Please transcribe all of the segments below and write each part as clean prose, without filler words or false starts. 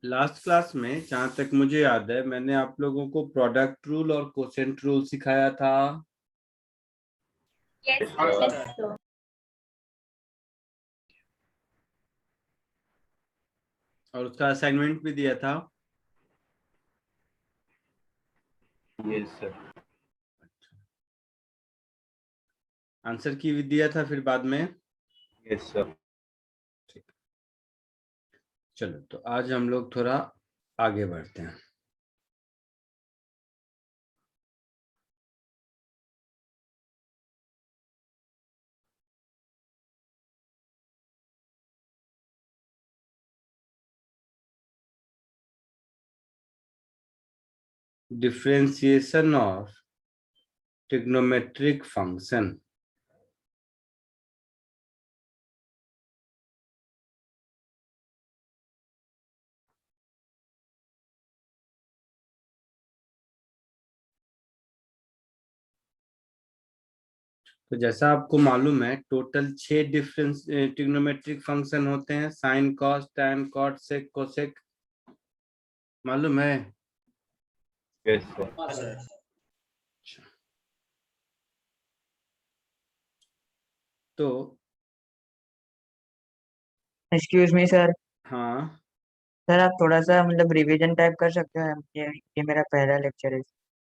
Last class में जहां तक मुझे याद है मैंने आप लोगों को प्रोडक्ट रूल और कोसेंट रूल सिखाया था। Yes, sir. और उसका असाइनमेंट भी दिया था। Yes sir. आंसर की भी दिया था फिर बाद में। Yes sir. ठीक, चलो तो आज हम लोग थोड़ा आगे बढ़ते हैं। Differentiation of trigonometric function. तो जैसा आपको मालूम है टोटल 6 डिफरेंस ट्रिग्नोमेट्रिक फंक्शन होते हैं, sine cos tan cot sec cosec. मालूम है? Yes sir. तो एक्सक्यूज मी सर। हाँ, सर आप थोड़ा सा मतलब रिवीजन टाइप कर सकते हो? ये मेरा पहला लेक्चर है।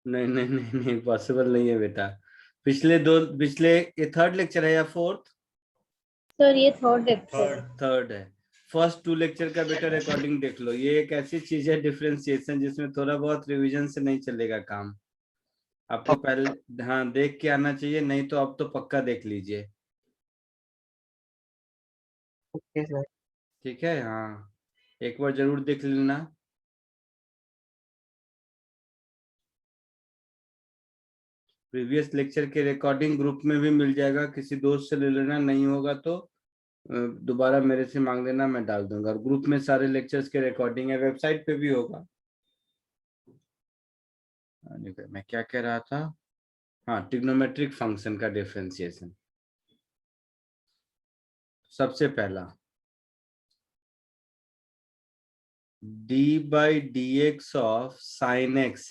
नहीं नहीं नहीं नहीं, पॉसिबल नहीं है बेटा। पिछले ये थर्ड लेक्चर है या फोर्थ? सर ये थर्ड लेक्चर। थर्ड है। फर्स्ट 2 लेक्चर का बेटा रिकॉर्डिंग देख लो। ये एक ऐसी चीज है डिफरेंशिएशन जिसमें थोड़ा बहुत रिवीजन से नहीं चलेगा काम। आपको पहले हाँ देख के आना चाहिए, नहीं तो अब तो पक्का देख लीजिए। Okay sir. ठीक है, हाँ एक बार जरूर देख लेना। प्रीवियस लेक्चर के रिकॉर्डिंग ग्रुप में भी मिल जाएगा, किसी दोस्त से ले लेना, नहीं होगा तो दोबारा मेरे से मांग लेना, मैं डाल दूंगा। और ग्रुप में सारे लेक्चर्स के रिकॉर्डिंग है, वेबसाइट पे भी होगा। मैं क्या कह रहा था? हाँ, ट्रिग्नोमेट्रिक फंक्शन का डिफरेंशिएशन। सबसे पहला D by D x of sine X.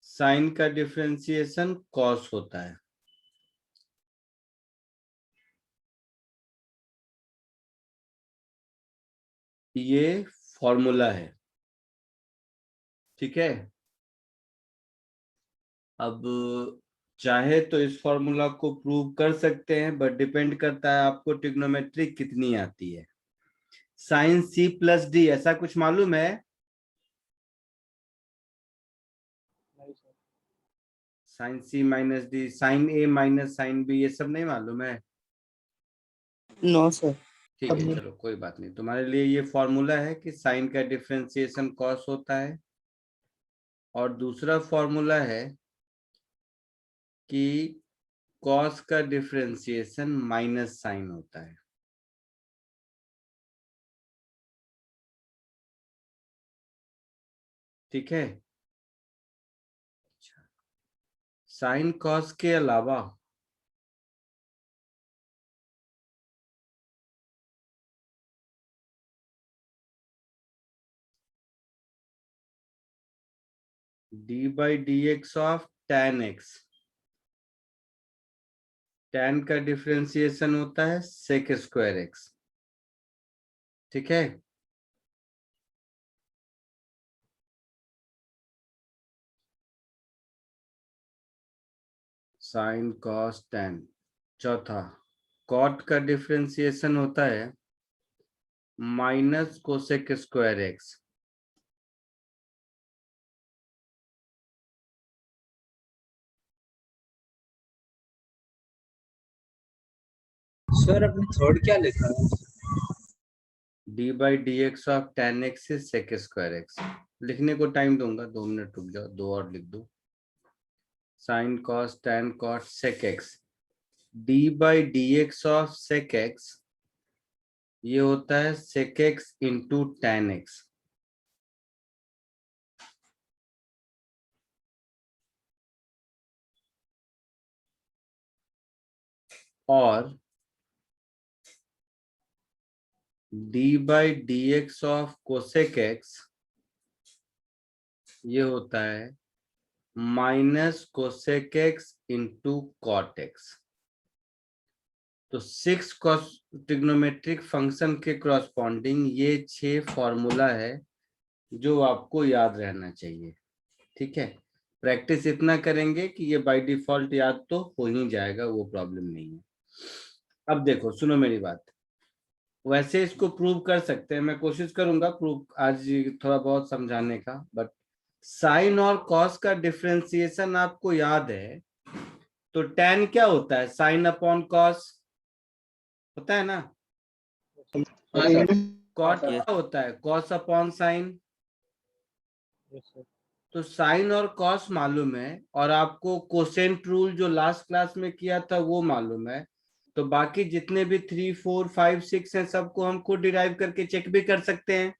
Sine का डिफरेंशिएशन कॉस होता है। ये फॉर्मूला है, ठीक है। अब चाहे तो इस फॉर्मूला को प्रूव कर सकते हैं, बट डिपेंड करता है आपको ट्रिग्नोमेट्री कितनी आती है। साइन सी प्लस डी ऐसा कुछ मालूम है? Sine C minus D, sine A minus sine B, ये सब नहीं मालूम है? No sir. ठीक है, चलो कोई बात नहीं। तुम्हारे लिए ये फॉर्मूला है कि साइन का डिफरेंशिएशन कॉस होता है, और दूसरा फॉर्मूला है कि कॉस का डिफरेंशिएशन माइनस साइन होता है। ठीक है। साइन कॉस के अलावा D by D x of tan x. Tan का डिफरेंशिएशन होता है सेक स्क्वायर एक्स। ठीक है। Sign cos tan. चौथा, कॉट का डिफरेंशिएशन होता है minus cosec square x. Sir आपने थर्ड क्या लिखा है? D by D x of ten x से सेक स्क्वायर एक्स। लिखने को टाइम दूंगा, 2 मिनट रुक जाओ, 2 और लिख दो। Sine cos tan cot sec x. D by D x of sec x ये होता है sec x into tan x. और d by D x of cosec x ये होता है minus cosec x into cot x. तो 6 cos trigonometric function के corresponding ये 6 फॉर्मूला है जो आपको याद रहना चाहिए। ठीक है, प्रैक्टिस इतना करेंगे कि ये बाय डिफॉल्ट याद तो हो ही जाएगा, वो प्रॉब्लम नहीं है। अब देखो, सुनो मेरी बात। वैसे इसको प्रूव कर सकते हैं, मैं कोशिश करूंगा प्रूव आज थोड़ा बहुत समझाने का, बट साइन और कॉस का डिफरेंशिएशन आपको याद है तो tan क्या होता है, साइन अपॉन कॉस होता है ना। कॉट क्या होता है, कॉस अपॉन साइन। तो साइन और कॉस मालूम है और आपको कोसेंट रूल जो लास्ट क्लास में किया था वो मालूम है, तो बाकी जितने भी 3 4 5 6 हैं सबको हम खुद डिराइव करके चेक भी कर सकते हैं,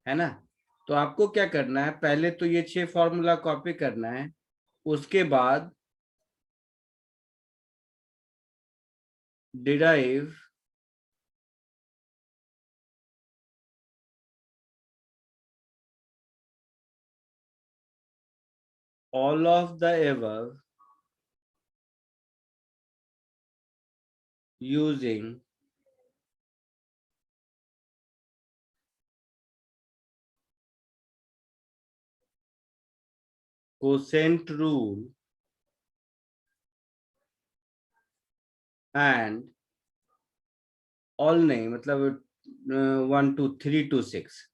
है ना। तो आपको क्या करना है, पहले तो ये 6 फॉर्मूला कॉपी करना है, उसके बाद derive all of the above using quotient rule and all नहीं, मतलब 1 2 3 to 6।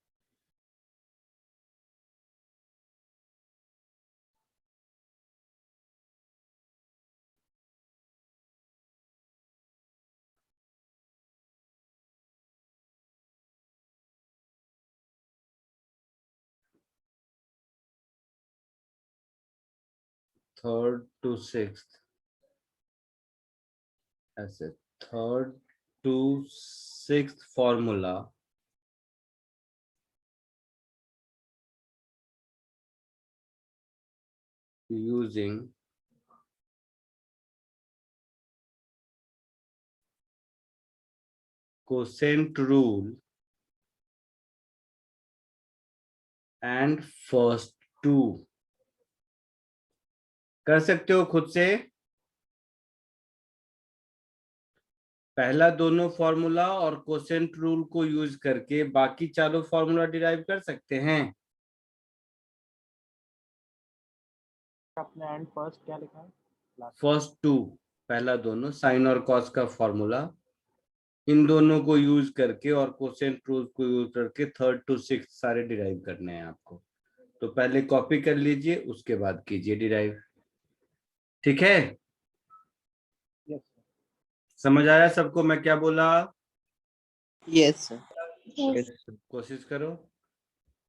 थर्ड टू सिक्स्थ, ऐसे third to sixth formula using quotient rule and first two। कर सकते हो खुद से, पहला दोनों फॉर्मूला और कोसेंट रूल को यूज करके बाकी चारों फॉर्मूला डिराइव कर सकते हैं। आपने एंड फर्स्ट क्या लिखा है? फर्स्ट टू, पहला दोनों साइन और कॉस का फॉर्मूला, इन दोनों को यूज करके और कोसेंट रूल को यूज करके थर्ड टू सिक्स सारे डिराइव करने हैं आपको। तो पहले कॉपी कर लीजिए, उसके बाद कीजिए डिराइव। ठीक है, यस समझ आया सबको मैं क्या बोला? Yes sir. Yes. कोशिश करो।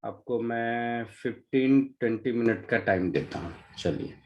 आपको मैं 15-20 मिनट का टाइम देता हूँ, चलिए।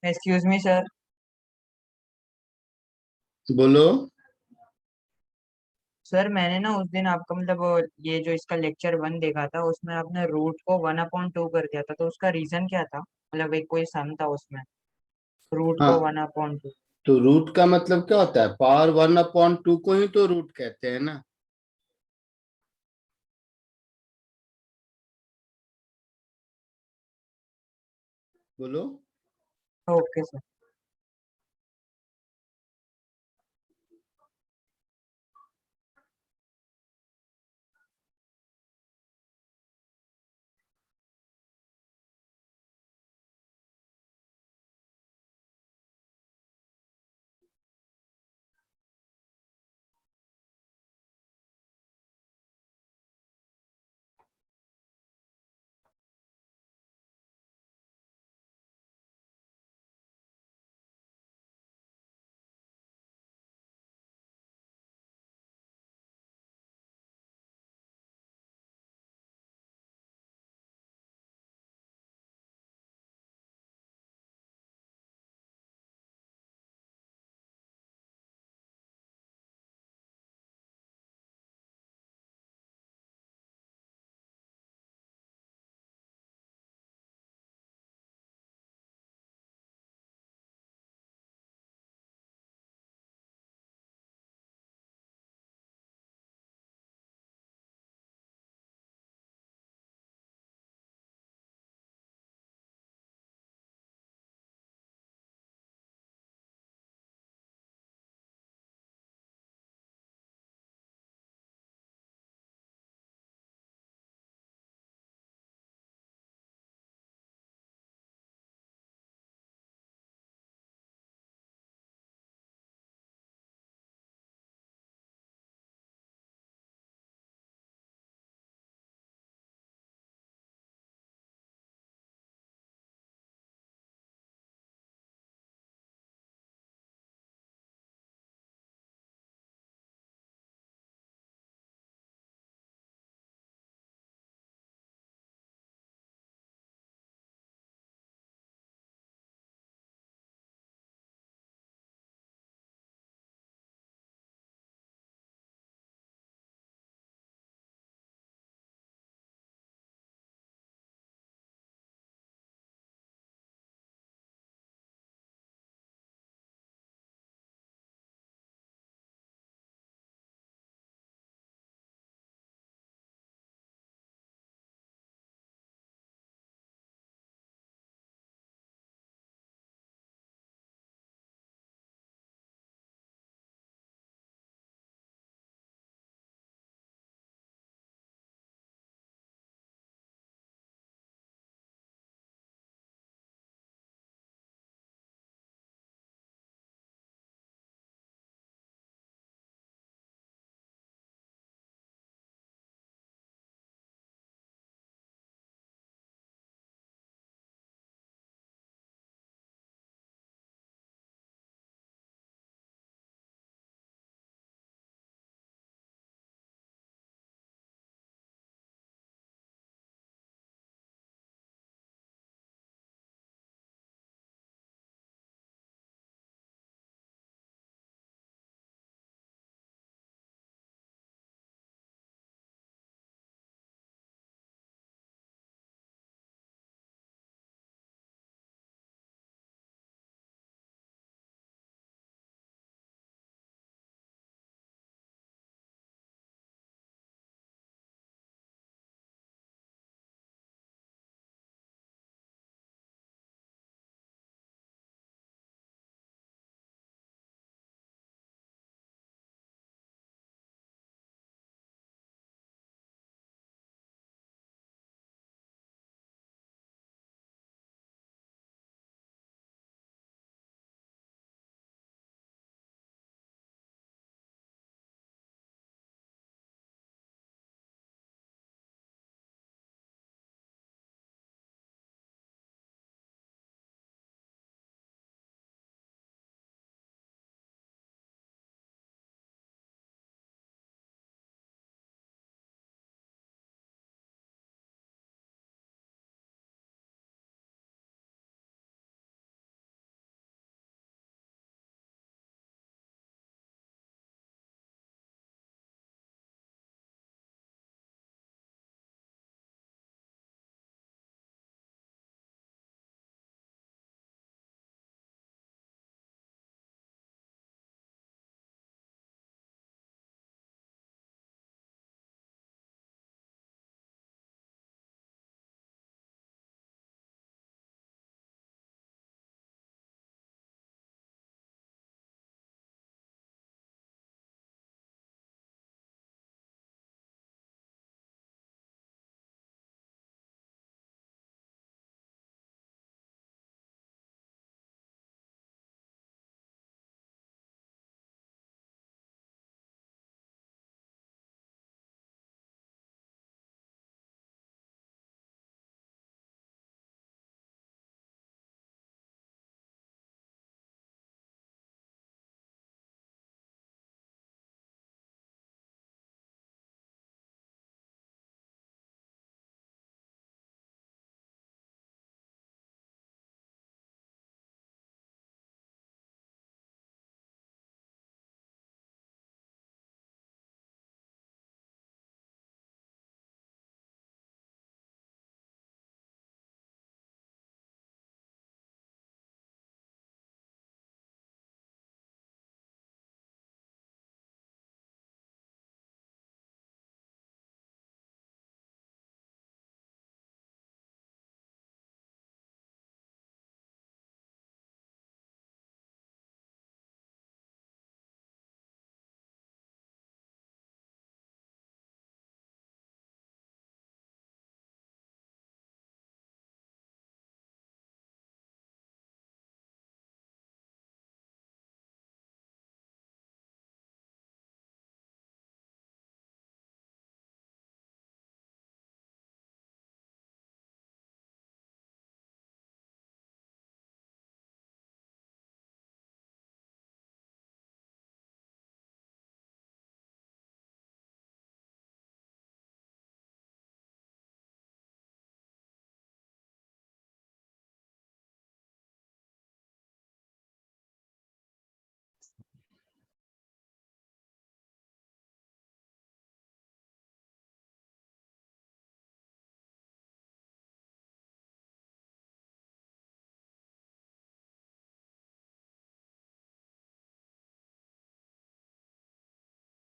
Excuse me sir. बोलो। सर मैंने ना उस दिन आपका मतलब ये जो इसका लेक्चर 1 देखा था, उसमें आपने रूट को 1/2 कर दिया था, तो उसका रीजन क्या था? मतलब एक कोई सम था उसमें, रूट को हाँ, 1/2। तो रूट का मतलब क्या होता है, पावर 1/2 को ही तो रूट कहते हैं ना। बोलो। Okay sir.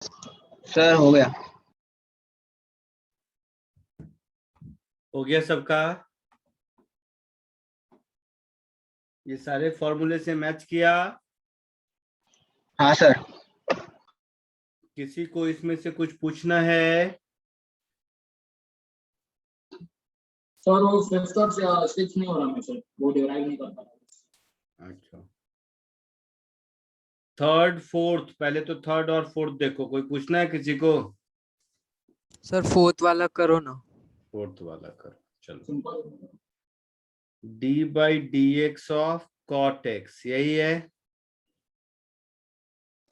सर हो गया। हो गया सबका? ये सारे फॉर्मूले से मैच किया? हाँ सर। किसी को इसमें से कुछ पूछना है? सर वो फिफ्थ और सिक्स नहीं हो रहा मैं सर, वो डिराइव नहीं कर पा रहा। अच्छा, थर्ड फोर्थ, पहले तो थर्ड और फोर्थ देखो, कोई पूछना है किसी को? सर फोर्थ वाला करो ना। फोर्थ वाला करो, चलो। Simple. D by D x of cot X, यही है।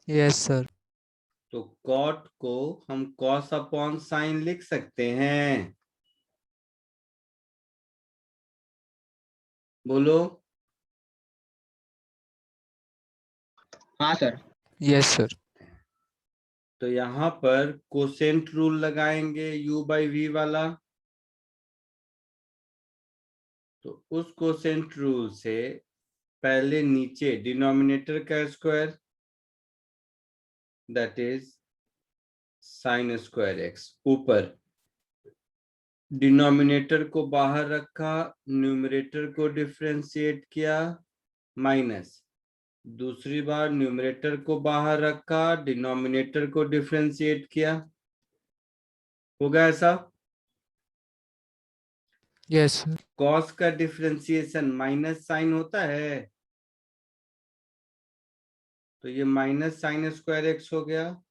Yes sir. तो कॉट को हम कॉस अपॉन साइन लिख सकते हैं। बोलो। हाँ सर। Yes sir. तो यहां पर कोसेंट रूल लगाएंगे u बाई वी वाला। तो उस कोसेंट रूल से पहले नीचे डिनोमिनेटर का square, that is sine square x, ऊपर डिनोमिनेटर को बाहर रखा, न्यूमरेटर को डिफरेंशिएट किया, माइनस दूसरी बार न्यूमरेटर को बाहर रखा, डिनोमिनेटर को डिफरेंशिएट किया। होगा ऐसा? Yes sir. कॉस का डिफरेंशिएशन माइनस साइन होता है, तो ये माइनस साइन स्क्वायर एक्स हो गया,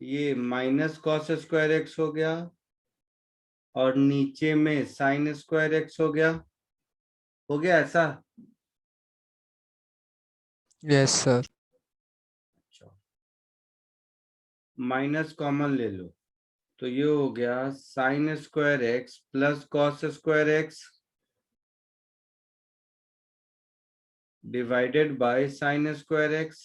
ये माइनस कॉस स्क्वायर एक्स हो गया, और नीचे में साइन स्क्वायर एक्स हो गया। हो गया ऐसा? Yes sir. माइनस कॉमन ले लो, तो ये हो गया sine square x plus cos square x divided by sine square x.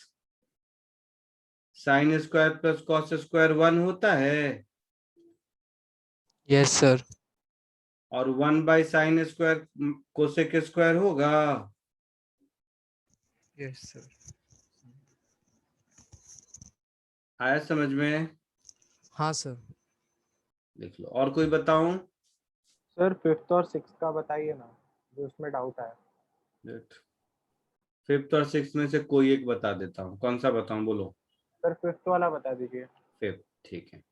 Sine square plus cos square 1 होता है, यस सर। और 1 by sine square cosec square होगा। Yes sir. आया समझ में? हाँ सर। लिख लो। और कोई बताऊं? सर फिफ्थ और सिक्स का बताइए ना, जो उसमें डाउट है। फिफ्थ और सिक्स में से कोई एक बता देता हूँ। कौन सा बताऊं, बोलो। सर फिफ्थ वाला बता दीजिए। फिफ्थ, ठीक है।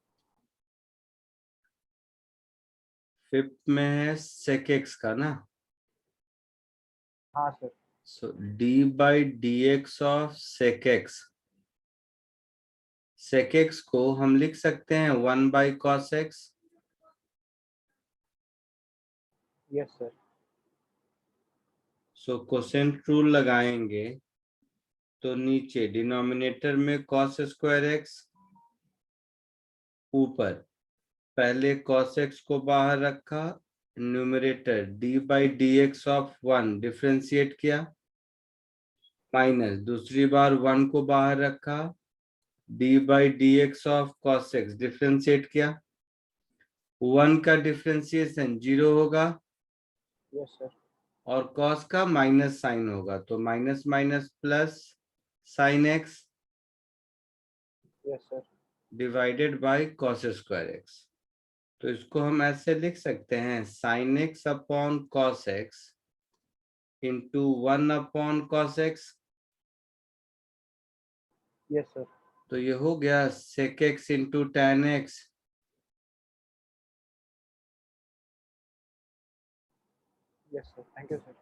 फिफ्थ में है सेक एक्स का ना, हाँ sir. So D by D x of sec X. Sec X को हम लिख सकते हैं 1 by cos X. Yes sir. So quotient rule लगाएंगे, तो नीचे डिनोमिनेटर में कॉस स्क्वायर एक्स, ऊपर पहले कॉस एक्स को बाहर रखा, numerator D by D x of 1 differentiate किया, माइनस दूसरी बार 1 को बाहर रखा, D by D x of cos x differentiate किया। 1 का डिफरेंशिएशन 0 होगा, यस सर। और कॉस का माइनस साइन होगा, तो minus minus plus sine x yes sir. Divided by cos square x. तो इसको हम ऐसे लिख सकते हैं, sign X upon cos x into 1 upon cos X. Yes sir. तो ये हो गया sec x into tan X. Yes sir, thank you sir.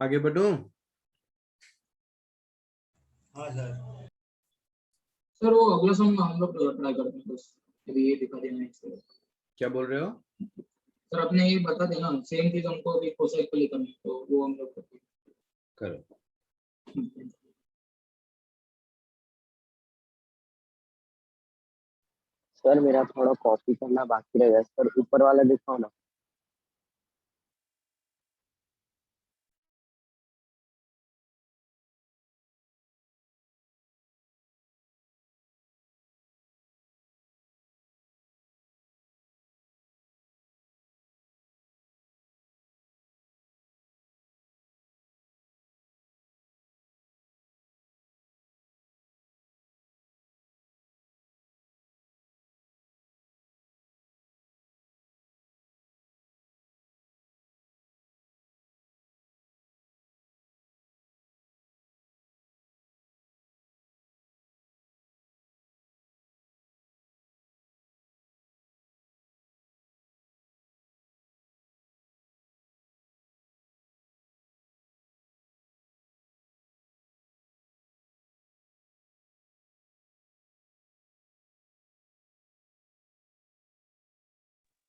आगे बढ़ूं? हाँ सर। सर वो अगला सम हम लोग ट्राई करते हैं बस, अभी ये दिखा देना इसको। क्या बोल रहे हो? सर अपने ये बता देना, सेम चीज हमको अभी कोसेक के लिए करनी है, तो वो हम लोग करते करो। हैं। सर मेरा थोड़ा कॉपी करना बाकी रह गया सर, ऊपर वाला दिखाओ ना।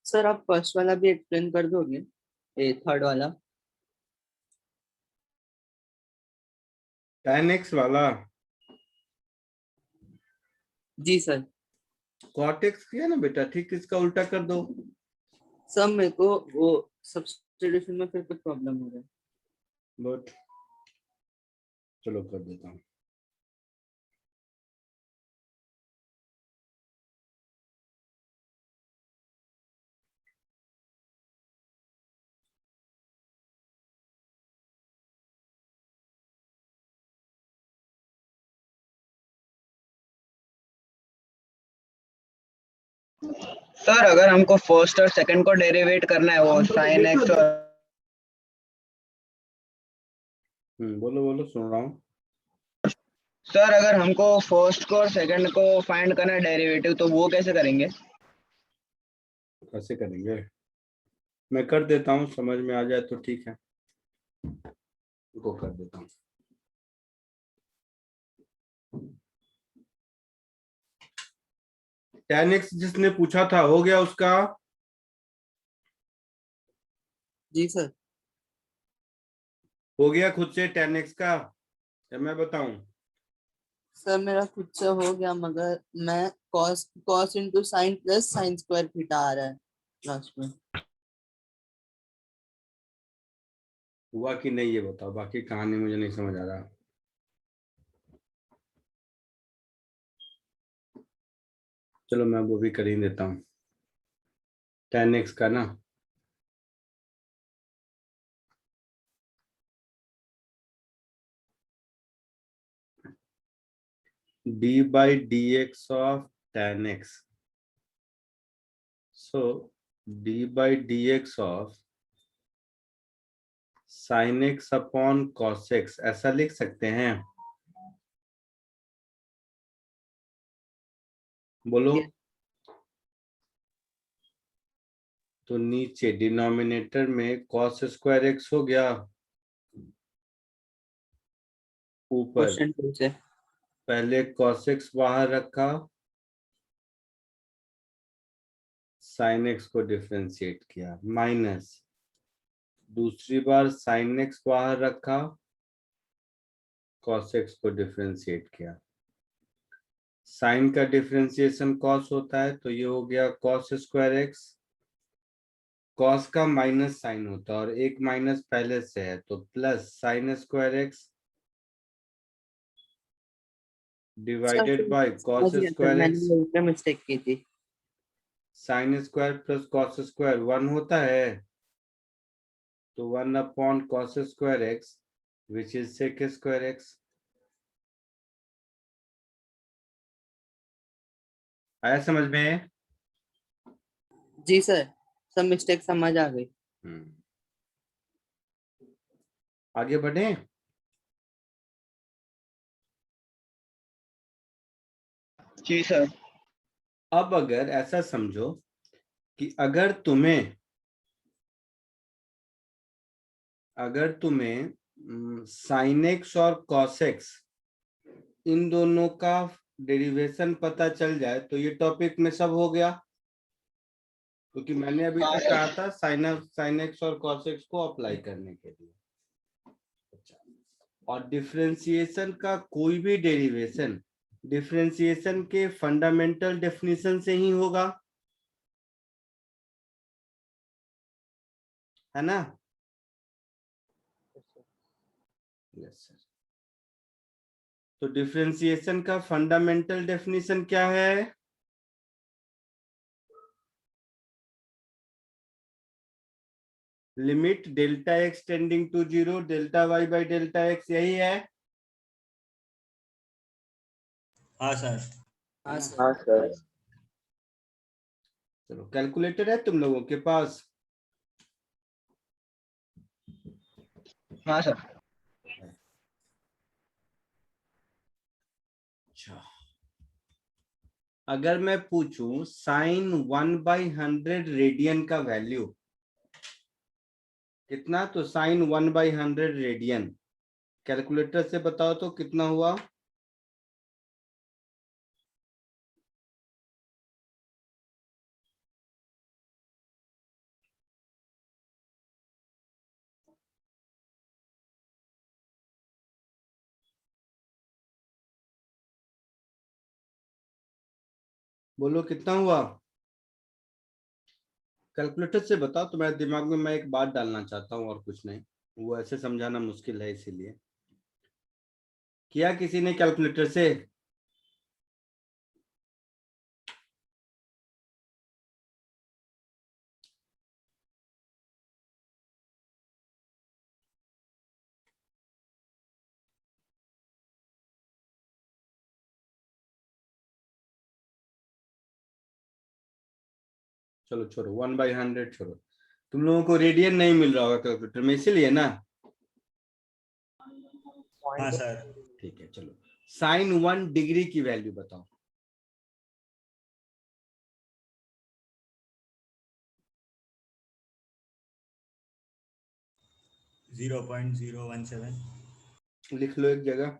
सर आप फर्स्ट वाला भी एक्सप्लेन कर दोगे, ये थर्ड वाला? 10x वाला जी सर। cot x किया ना बेटा, ठीक इसका उल्टा कर दो। सर मेरे को वो सब्स्टिट्यूशन में फिर कुछ प्रॉब्लम हो रहा है। बट चलो कर देता हूँ। सर अगर हमको फर्स्ट और सेकंड को डेरिवेट करना है, वो साइन एक्स और बोलो बोलो, सुन रहा हूँ। सर अगर हमको फर्स्ट को और सेकंड को फाइंड करना है डेरिवेटिव, तो वो कैसे करेंगे? कैसे करेंगे? मैं कर देता हूँ, समझ में आ जाए तो ठीक है, को कर देता हूँ। tan x जिसने पूछा था हो गया उसका? जी सर। हो गया खुद से tan x का, या मैं बताऊं? सर मेरा खुद से हो गया, मगर मैं cos cos into sine plus sine square theta आ रहा है लास्ट में। हुआ कि नहीं ये बताओ, बाकी कहानी मुझे नहीं समझ आ रहा। चलो मैं वो भी कर ही देता हूँ, tan x का ना। d by dx of tan x, so d by dx of sin x upon cos x, ऐसा लिख सकते हैं? बोलो। तो नीचे डिनोमिनेटर में cos स्क्वायर x हो गया, ऊपर क्वेश्चन टू से पहले cos x बाहर रखा, sin x को डिफरेंशिएट किया, माइनस दूसरी बार sin x बाहर रखा, cos x को डिफरेंशिएट किया। साइन का डिफरेंशिएशन cos होता है, तो ये हो गया cos स्क्वायर x। cos का माइनस साइन होता है और एक माइनस पहले से है, तो plus sine square x divided by cos square x। मैंने वहीं पे मिस्टेक की थी। Sign square plus cos square 1 होता है, तो 1 upon cos square x which is sec square x। आया समझ में? जी सर, सब मिस्टेक समझ आ गई। आगे बढ़े। जी सर। अब अगर ऐसा समझो कि अगर तुम्हें sin x और cos x इन दोनों का डेरिवेशन पता चल जाए तो ये टॉपिक में सब हो गया, क्योंकि मैंने अभी तक कहा था साइन एक्स और कॉस एक्स को अप्लाई करने के लिए। अच्छा, और डिफरेंशिएशन का कोई भी डेरिवेशन डिफरेंशिएशन के फंडामेंटल डेफिनेशन से ही होगा, है ना? Yes sir. तो डिफरेंशिएशन का फंडामेंटल डेफिनेशन क्या है? Limit delta x tending to 0 delta Y by delta X, यही है? हाँ सर। हाँ हाँ सर। सर। चलो, कैलकुलेटर है तुम लोगों के पास? हाँ सर। अच्छा, अगर मैं पूछूं साइन 1/100 रेडियन का वैल्यू कितना, तो साइन 1/100 रेडियन कैलकुलेटर से बताओ तो कितना हुआ? बोलो कितना हुआ? कैलकुलेटर से बताओ, तुम्हारे दिमाग में मैं एक बात डालना चाहता हूँ और कुछ नहीं, वो ऐसे समझाना मुश्किल है, इसीलिए। किया किसी ने कैलकुलेटर से? चलो छोड़ो, 1/100 छोड़ो। तुम लोगों को रेडियन नहीं मिल रहा होगा कैलकुलेटर में, इसीलिए ना? हाँ सर। ठीक है, चलो साइन 1 डिग्री की वैल्यू बताओ। 0.017। लिख लो एक जगह,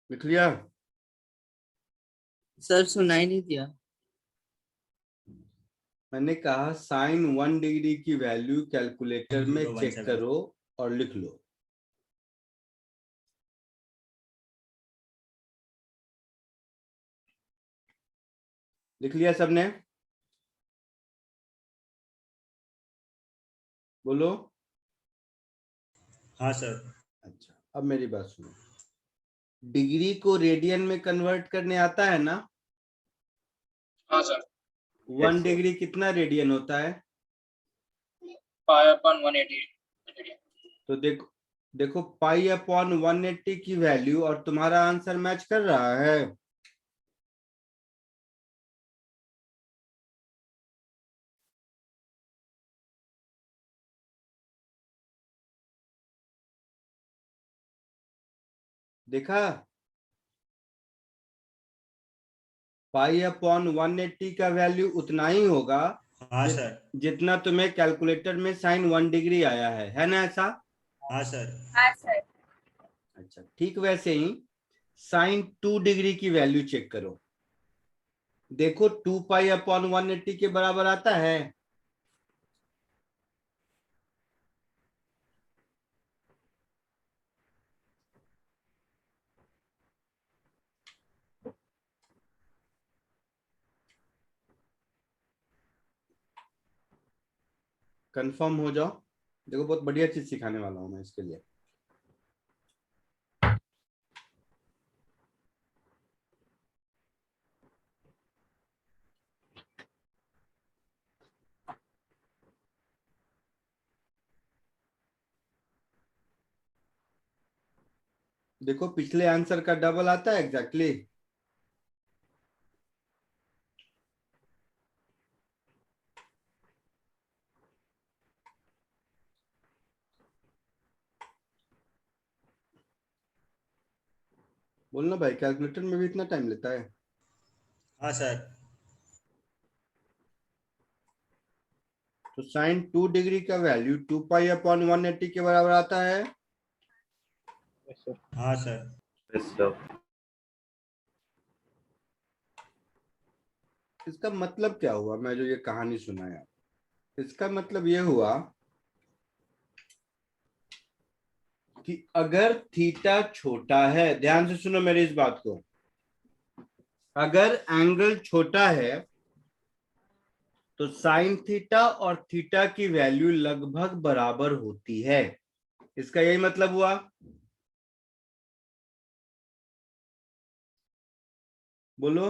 लिख लिया? सर सुनाई नहीं दिया। मैंने कहा साइन 1 डिग्री की वैल्यू कैलकुलेटर में चेक 0.017। करो और लिख लो। लिख लिया सबने? बोलो। हाँ सर। अच्छा, अब मेरी बात सुनो, डिग्री को रेडियन में कन्वर्ट करने आता है ना? हाँ सर। 1 डिग्री कितना रेडियन होता है? 5/180। तो देखो देखो, पाई अपॉन 180 की वैल्यू और तुम्हारा आंसर मैच कर रहा है? देखा? पाई अपॉन 180 का वैल्यू उतना ही होगा हाँ सर। जितना तुम्हें कैलकुलेटर में साइन 1 डिग्री आया है ना? ऐसा? हाँ सर। हाँ सर। अच्छा, ठीक वैसे ही साइन 2 डिग्री की वैल्यू चेक करो, देखो 2 पाई अपॉन 180 के बराबर आता है? कंफर्म हो जाओ, देखो बहुत बढ़िया चीज सिखाने वाला हूं मैं इसके लिए। देखो पिछले आंसर का डबल आता है एग्जैक्टली। बोलना भाई, कैलकुलेटर में भी इतना टाइम लेता है? हाँ सर। तो साइन 2 डिग्री का वैल्यू 2 पाई अपॉन 180 के बराबर आता है? Yes sir. हाँ सर। Yes, sir. इसका मतलब क्या हुआ? मैं जो ये कहानी सुनाया, इसका मतलब ये हुआ कि अगर थीटा छोटा है, ध्यान से सुनो मेरी इस बात को, अगर एंगल छोटा है तो साइन थीटा और थीटा की वैल्यू लगभग बराबर होती है। इसका यही मतलब हुआ। बोलो।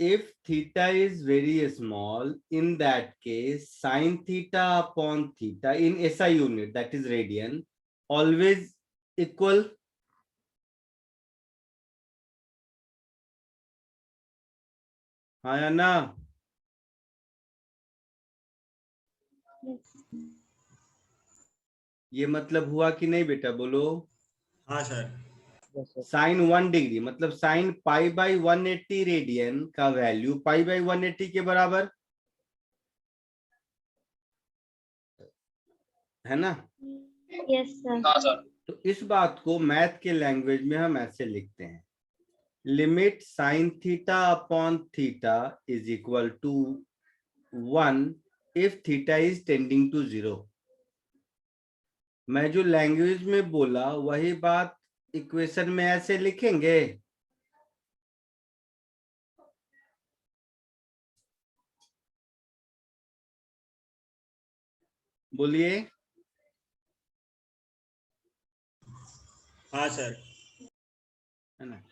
If theta is very small, in that case, sin theta upon theta in SI unit, that is radian, always equal. हाँ या ना? ये मतलब हुआ कि नहीं बेटा? बोलो। हाँ सर। साइन 1 डिग्री मतलब साइन पाई बाई 180 रेडियन का वैल्यू पाई बाई 180 के बराबर है ना? Yes, sir. हाँ सर। तो इस बात को मैथ के लैंग्वेज में हम ऐसे लिखते हैं, limit sine theta upon theta is equal to 1 if theta is tending to 0। मैं जो लैंग्वेज में बोला वही बात इक्वेशन में ऐसे लिखेंगे। बोलिए। हाँ सर। है ना?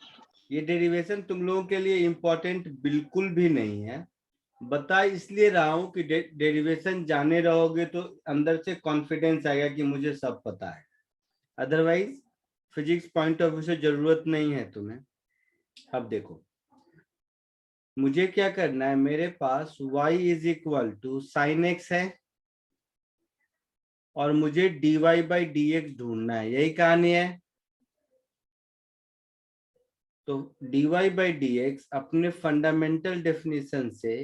ये डेरिवेशन तुम लोगों के लिए इंपॉर्टेंट बिल्कुल भी नहीं है। बता इसलिए रहा हूं कि डेरिवेशन जाने रहोगे तो अंदर से कॉन्फिडेंस आएगा कि मुझे सब पता है। Otherwise physics point of view से जरूरत नहीं है तुम्हें। अब देखो, मुझे क्या करना है, मेरे पास y is equal to sine X है और मुझे dy बाई डी एक्स ढूंढना है, यही कहानी है। तो dy बाई डी एक्स अपने फंडामेंटल डेफिनेशन से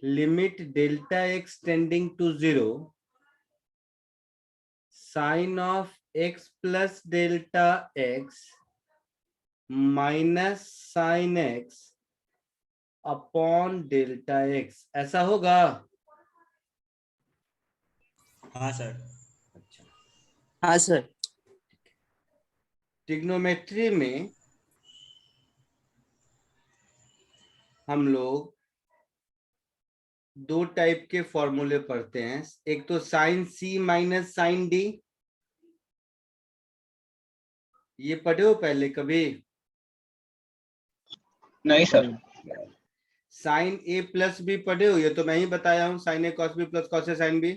limit delta x tending to 0 sine of x plus delta X minus sine X upon delta X, ऐसा होगा। हाँ सर। अच्छा, हाँ सर। ट्रिग्नोमेट्री में हम लोग दो टाइप के फॉर्मूले पढ़ते हैं, एक तो sign C minus sign D, ये पढ़े हो पहले कभी? नहीं सर। साइन ए प्लस बी पढ़े हो? ये तो मैं ही बताया हूं, sign A cos B plus cos A sine B,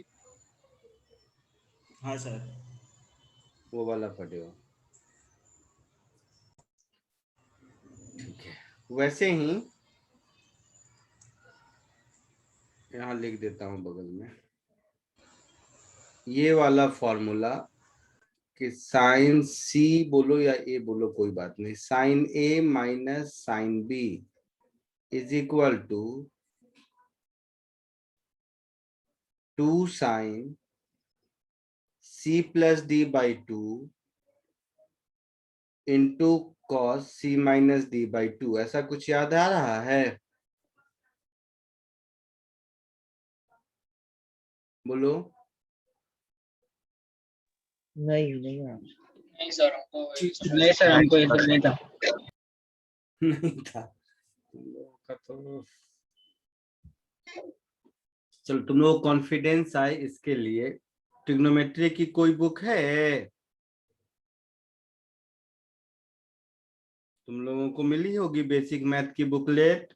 हाँ सर। वो वाला पढ़े हो। ठीक है, वैसे ही यहां लिख देता हूं बगल में ये वाला फॉर्मूला कि साइन सी बोलो या ए बोलो कोई बात नहीं, sine A minus sine B is equal to 2 sine C plus D by 2 into cos C minus D by 2। ऐसा कुछ याद आ रहा है? बोलो। नहीं सर हमको ये सब नहीं था। नहीं था तुम लोगों का तो। चलो, तुम लोग कॉन्फिडेंस आए इसके लिए ट्रिग्नोमेट्री की कोई बुक है? तुम लोगों को मिली होगी बेसिक मैथ की बुकलेट।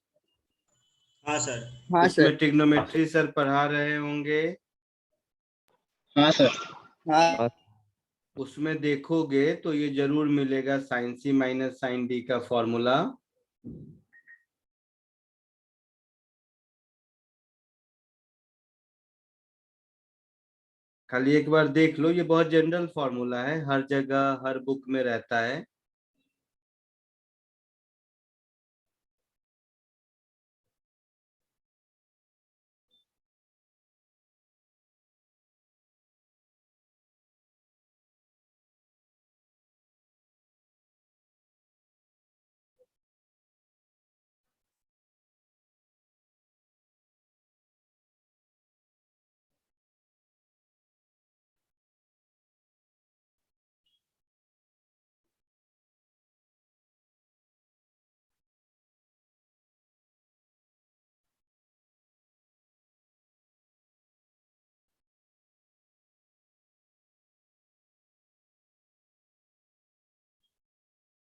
हाँ सर। हाँ उसमें सर। ट्रिग्नोमेट्री सर पढ़ा रहे होंगे। हाँ सर। हाँ उसमें देखोगे तो ये जरूर मिलेगा sign C minus sign D का फॉर्मूला। खाली एक बार देख लो, ये बहुत जनरल फॉर्मूला है, हर जगह हर बुक में रहता है।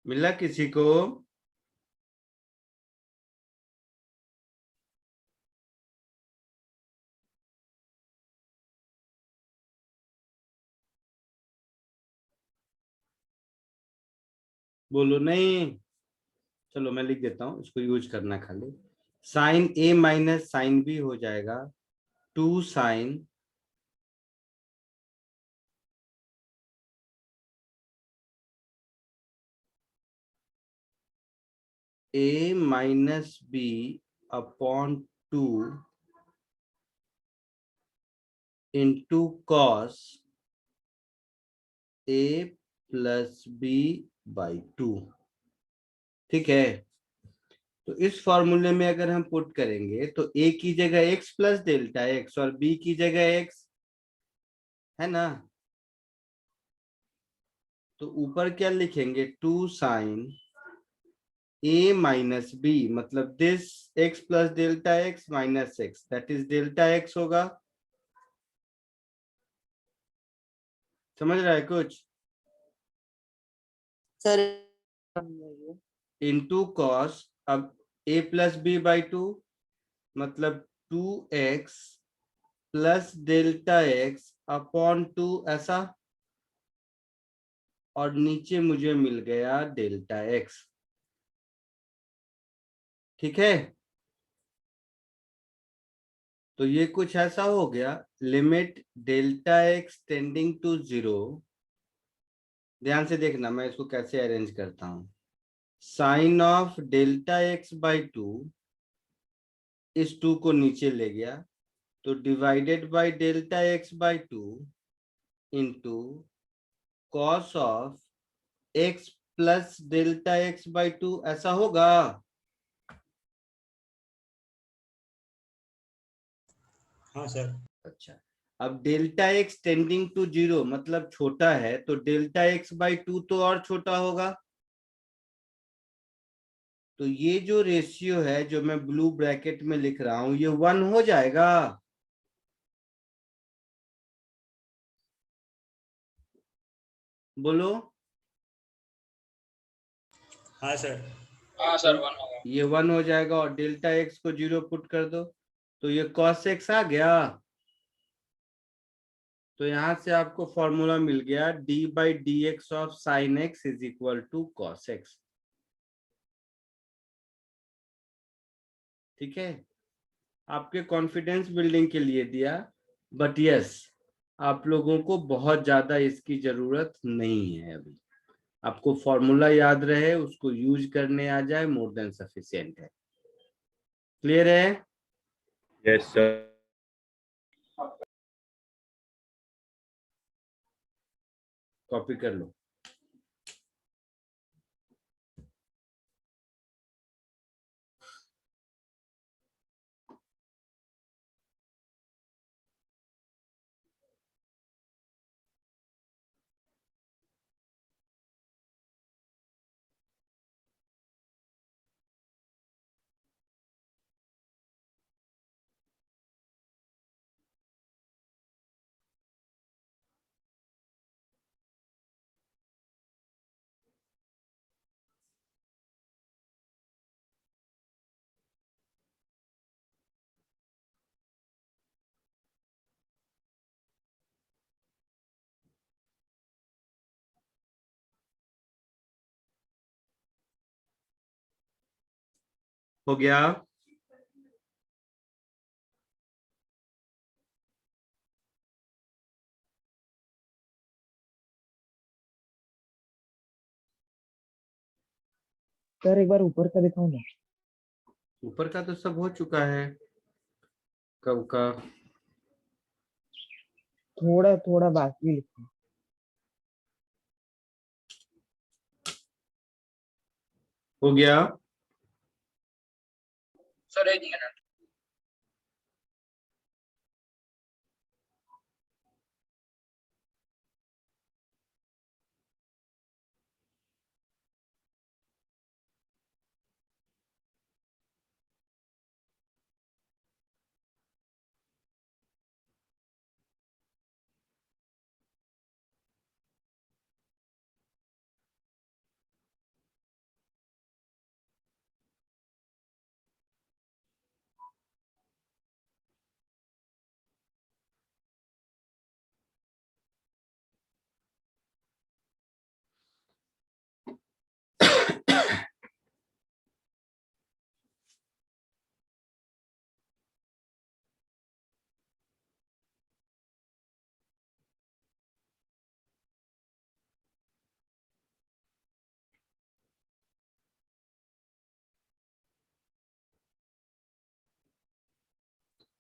मिला किसी को? बोलो नहीं। चलो मैं लिख देता हूँ, इसको यूज करना खाली। Sine A minus sine B हो जाएगा 2 sine A minus B upon 2 into cos A plus B by 2। ठीक है, तो इस फॉर्मूले में अगर हम पुट करेंगे तो ए की जगह एक्स प्लस डेल्टा एक्स और बी की जगह एक्स है ना, तो ऊपर क्या लिखेंगे 2 साइन ए माइनस बी, मतलब this x plus delta X minus x that is delta x होगा। समझ रहा है कुछ? सर इंटू कॉस, अब ए प्लस बी बाई 2 मतलब 2x plus delta x upon 2 ऐसा, और नीचे मुझे मिल गया डेल्टा एक्स। ठीक है, तो ये कुछ ऐसा हो गया, limit delta x tending to 0। ध्यान से देखना मैं इसको कैसे अरेंज करता हूं। Sine of delta x by 2, इस 2 को नीचे ले गया तो divided by delta x by 2 into cos of x plus delta x by 2 ऐसा होगा। हाँ सर। अच्छा, अब डेल्टा एक्स टेंडिंग टू 0 मतलब छोटा है, तो डेल्टा एक्स बाई 2 तो और छोटा होगा। तो ये जो रेशियो है जो मैं ब्लू ब्रैकेट में लिख रहा हूं ये 1 हो जाएगा। बोलो। हाँ सर। हाँ सर, 1 होगा। ये 1 हो जाएगा और डेल्टा एक्स को 0 पुट कर दो तो ये cos x आ गया। तो यहां से आपको फॉर्मूला मिल गया d by D x of sine x is equal to cos x. ठीक है, आपके कॉन्फिडेंस बिल्डिंग के लिए दिया, बट यस आप लोगों को बहुत ज्यादा इसकी जरूरत नहीं है। अभी आपको फॉर्मूला याद रहे, उसको यूज करने आ जाए, मोर देन सफिशिएंट है। क्लियर है? Yes sir. कॉपी कर लो। हो गया? सर एक बार ऊपर का दिखाओ ना। ऊपर का तो सब हो चुका है कब का। थोड़ा थोड़ा बाकी लिखो। हो गया? सर, एक मिनट।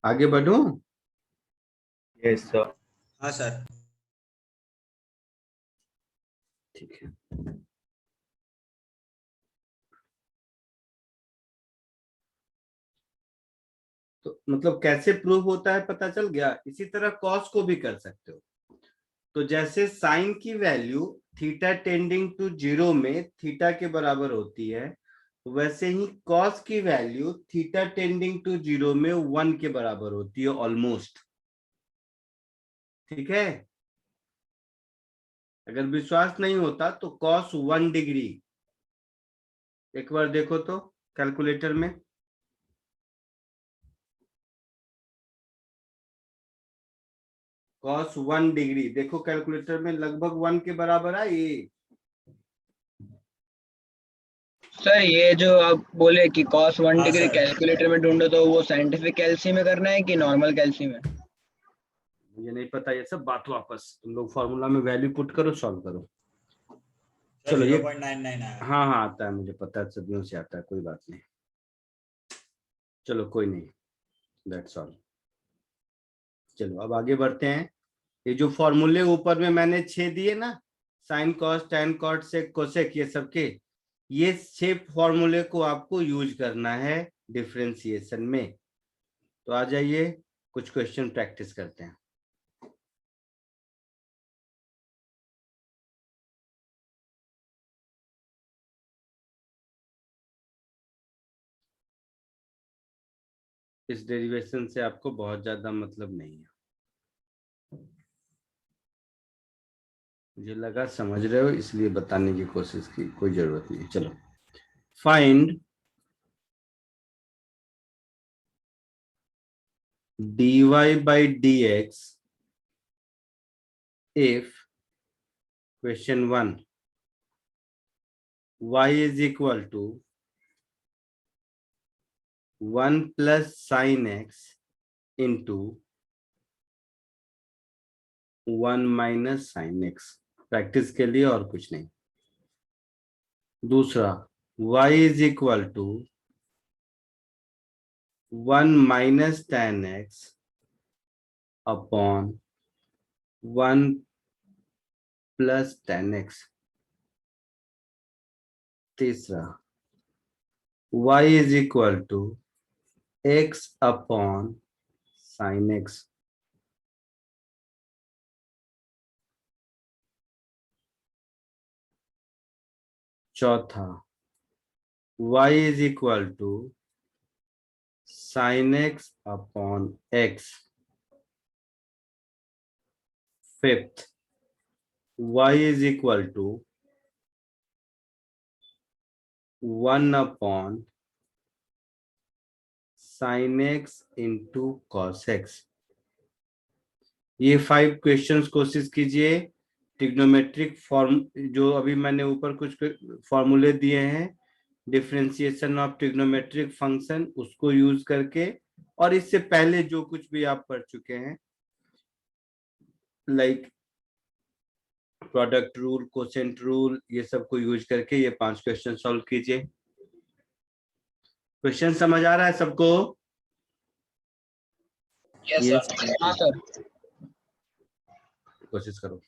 आगे बढ़ूं? Yes, sir. हाँ सर। ठीक है। तो मतलब कैसे प्रूव होता है पता चल गया। इसी तरह कॉस को भी कर सकते हो। तो जैसे साइन की वैल्यू थीटा टेंडिंग टू 0 में थीटा के बराबर होती है, वैसे ही कॉस की वैल्यू थीटा टेंडिंग टू 0 में 1 के बराबर होती है ऑलमोस्ट। ठीक है। अगर विश्वास नहीं होता तो कॉस 1 डिग्री एक बार देखो तो कैलकुलेटर में। कॉस 1 डिग्री देखो कैलकुलेटर में लगभग 1 के बराबर है ये। सर ये जो आप बोले कि cos 1 हाँ डिग्री सर। कैलकुलेटर में ढूंढो, तो वो साइंटिफिक कैल्सी में करना है कि नॉर्मल कैल्सी में? मुझे नहीं पता ये सब बात, वापस तुम लोग फॉर्मूला में वैल्यू पुट करो, सॉल्व करो। सर चलो ये 0.99 आया। हाँ हाँ आता है, मुझे पता है, सदियों से आता है, कोई बात नहीं। चलो कोई नहीं, दैट्स ऑल। चलो अब आगे बढ़ते हैं। ये जो फॉर्मूले ऊपर में मैंने 6 दिए ना, sine cos tan cot sec cosec, ये सबके, ये 6 फॉर्मूले को आपको यूज करना है डिफरेंशिएशन में। तो आ जाइए कुछ क्वेश्चन प्रैक्टिस करते हैं। इस डेरिवेशन से आपको बहुत ज्यादा मतलब नहीं है, मुझे लगा समझ रहे हो इसलिए बताने की कोशिश की, कोई जरूरत नहीं। चलो find dy by dx if question 1 y is equal to 1 plus sin x into 1 minus sin x। Practice के लिए और कुछ नहीं। दूसरा y is equal to 1 minus tan x upon 1 plus tan x। तीसरा y is equal to x upon sin x। चौथा y is equal to sin x upon x। Fifth y is equal to 1 upon sin x into cos x। ये 5 questions कोशिश कीजिए। Trigonometric form जो अभी मैंने ऊपर कुछ फॉर्मूले दिए हैं डिफरेंशिएशन ऑफ ट्रिग्नोमेट्रिक फंक्शन, उसको यूज करके, और इससे पहले जो कुछ भी आप पढ़ चुके हैं like product rule, quotient rule, ये सब को यूज करके ये 5 क्वेश्चन सॉल्व कीजिए। क्वेश्चन समझ आ रहा है सबको? Yes yes, sir. हाँ सर। कोशिश करो।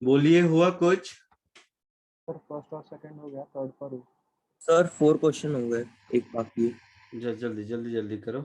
बोलिए, हुआ कुछ? सर फर्स्ट और सेकंड हो गया, थर्ड पर हूँ। सर 4 क्वेश्चन हो गए, एक बाकी है। जल्दी जल्दी जल्दी करो।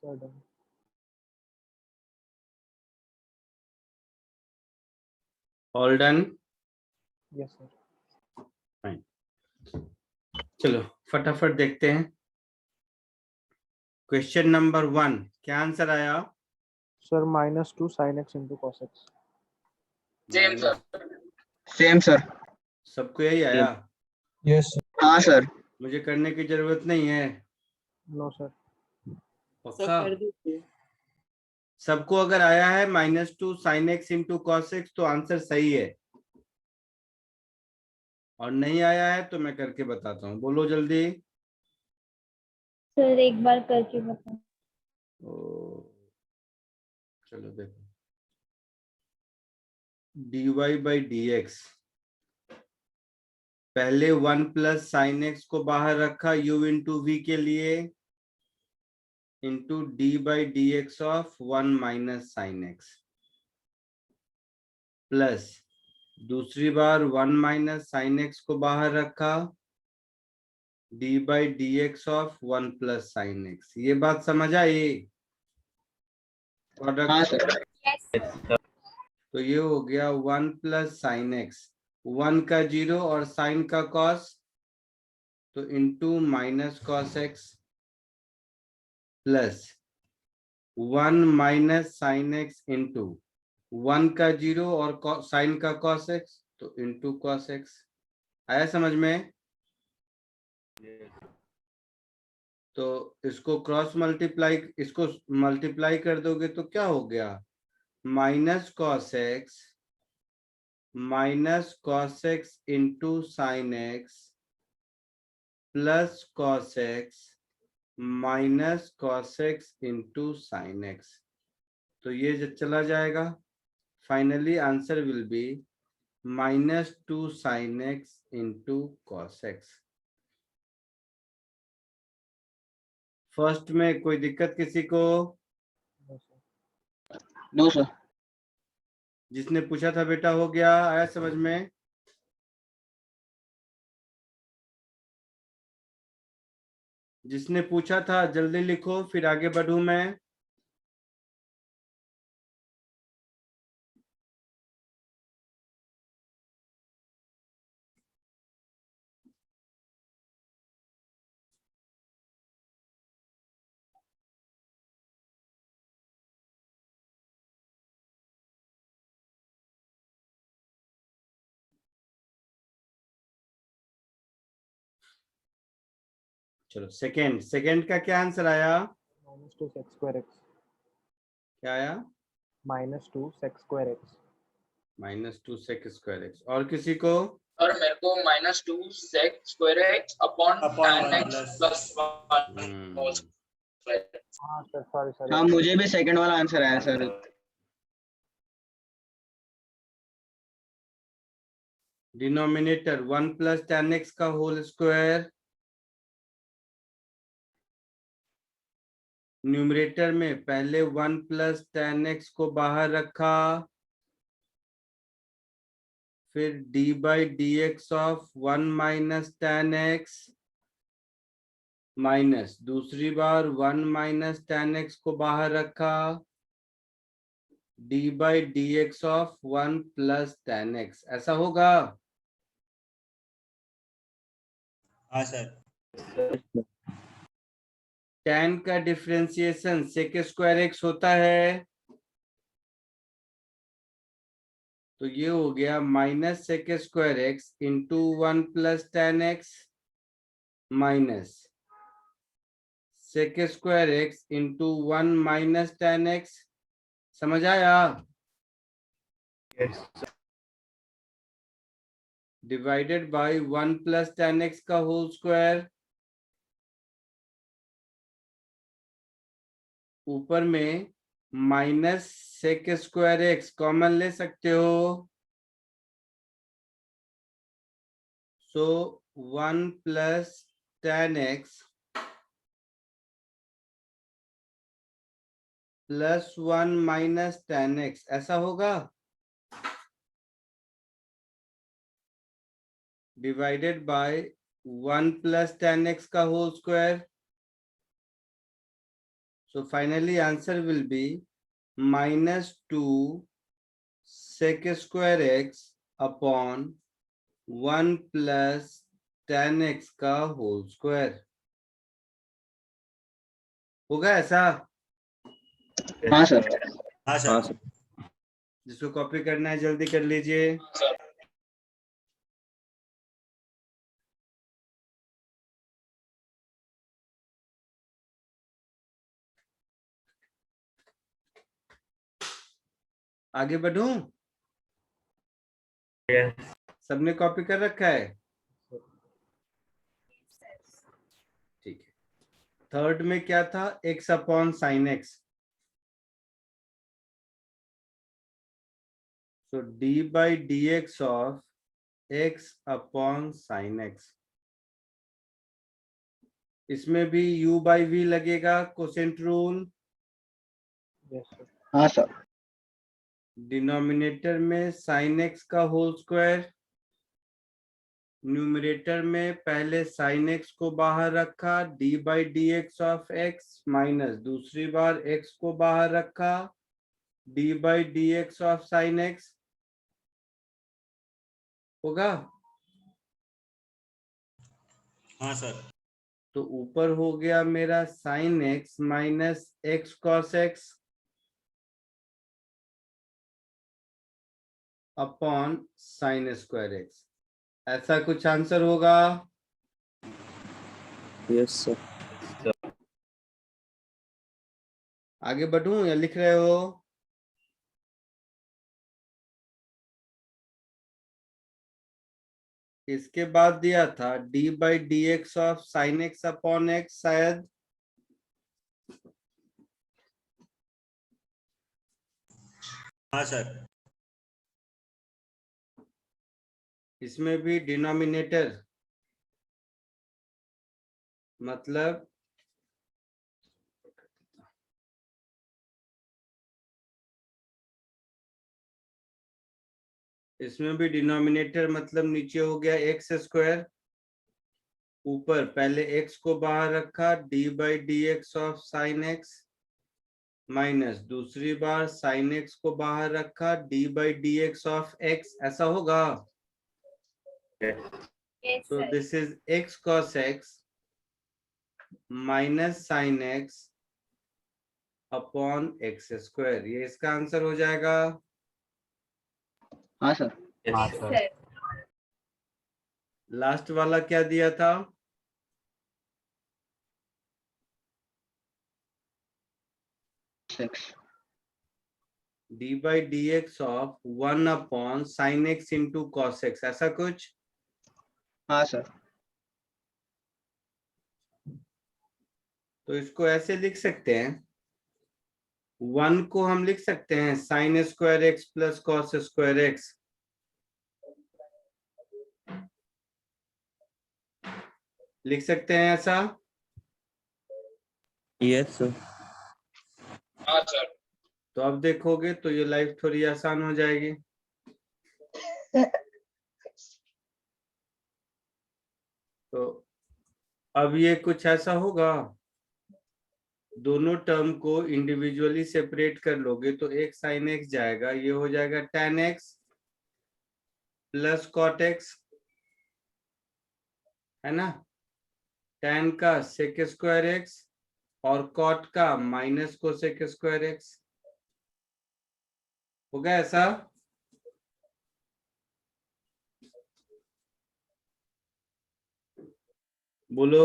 Sir done. All done. Yes sir. चलो फटाफट देखते हैं। क्वेश्चन नंबर 1 क्या आंसर आया? Sir -2 sin x into cos x। Same minus, sir. Same sir. सबको यही आया? Yes sir. हाँ सर। मुझे करने की जरूरत नहीं है? No sir. सब पक्का? कर दीजिए। सबको अगर आया है -2 sin x into cos x तो आंसर सही है, और नहीं आया है तो मैं करके बताता हूँ। बोलो जल्दी। सर एक बार करके बताओ। चलो देखो, dy/dx पहले 1 प्लस साइन एक्स को बाहर रखा u इंटू वी के लिए, into d/dx of 1 minus sine x, plus दूसरी बार 1 माइनस साइन एक्स को बाहर रखा, d/dx of 1 plus sine x. ये बात समझ आई? हाँ प्रोडक्ट। सर। तो ये हो गया 1 प्लस साइन एक्स, 1 का 0 और साइन का कॉस, तो into minus cos x, plus 1 minus sine x into 1 का 0 और साइन का कॉस एक्स, तो इंटू कॉस एक्स। आया समझ में? तो इसको क्रॉस मल्टीप्लाई, इसको मल्टीप्लाई कर दोगे तो क्या हो गया? Minus cos x into sine x plus cos x minus cos x into sine x. तो ये जो चला जाएगा, finally answer will be -2 sin x into cos x. First में कोई दिक्कत किसी को? No sir. No sir. जिसने पूछा था बेटा हो गया? आया समझ में? जिसने पूछा था जल्दी लिखो, फिर आगे बढ़ूं मैं। चलो सेकंड का क्या आंसर आया? -2 sec square x। क्या आया? -2 sec square x। -2 sec square x। और किसी को? सर मेरे को -2 sec square x upon upon tan 1 x plus plus 1 हाँ सर सॉरी सॉरी। हाँ मुझे भी सेकंड वाला आंसर आया sir. Denominator 1 plus tan x का होल स्क्वायर, न्यूमरेटर में पहले 1 प्लस tan x को बाहर रखा, फिर d/dx of 1 minus tan x, minus दूसरी बार 1 माइनस tan x को बाहर रखा, d/dx of 1 plus tan x। ऐसा होगा? हाँ सर। tan का डिफरेंशिएशन sec स्क्वायर x होता है, तो ये हो गया minus sec square x into 1 plus tan x minus sec square x into 1 minus tan x। समझ आया? Divided by 1 plus tan x का होल स्क्वायर, ऊपर में minus sec square x common ले सकते हो, सो 1 plus tan x plus 1 minus tan x। ऐसा होगा? Divided by 1 plus tan x का whole square, So finally answer will be -2 sec square x upon 1 plus tan x का whole square. होगा ऐसा? हाँ सर। हाँ हाँ सर। सर। जिसको कॉपी करना है जल्दी कर लीजिए। आगे बढ़ूं? सबने कॉपी कर रखा है? ठीक है। थर्ड में क्या था? x upon sine x. So d by dx of x upon sin x। इसमें भी u by v लगेगा, कोसेंट रूल। Yes sir. हाँ सर। डिनोमिनेटर में sin x का होल स्क्वायर, न्यूमरेटर में पहले sin x को बाहर रखा, d by dx of x minus दूसरी बार x को बाहर रखा, d by dx of sin x। होगा? हाँ सर। तो ऊपर हो गया मेरा sin x minus x cos x upon sine square x. ऐसा कुछ आंसर होगा? Yes sir. आगे बढ़ूं या लिख रहे हो? इसके बाद दिया था d by D x of sine X upon x, शायद। हाँ सर। इसमें भी डिनोमिनेटर मतलब इसमें भी डिनोमिनेटर मतलब नीचे हो गया एक्स स्क्वायर, ऊपर पहले x को बाहर रखा, d by D x of sine x minus दूसरी बार साइन x को बाहर रखा, d by D x of x। ऐसा होगा? Yes, So sir. this is x cos x minus sin x upon x square. ये इसका आंसर हो जाएगा। हाँ सर। हाँ Yes, सर। sir. लास्ट वाला क्या दिया था? Six. d by D x of 1 upon sine x into cos x, ऐसा कुछ? हाँ सर। तो इसको ऐसे लिख सकते हैं, 1 को हम लिख सकते हैं sign square x plus cos square x. लिख सकते हैं ऐसा? Yes sir. हाँ सर। तो अब देखोगे तो ये लाइफ थोड़ी आसान हो जाएगी। तो अब ये कुछ ऐसा होगा, दोनों टर्म को इंडिविजुअली सेपरेट कर लोगे तो एक साइन एक्स जाएगा, ये हो जाएगा tan x plus cot x, है ना? tan का सेक स्क्वायर एक्स और कॉट का माइनस कोसेक स्क्वायर एक्स। होगा ऐसा? बोलो।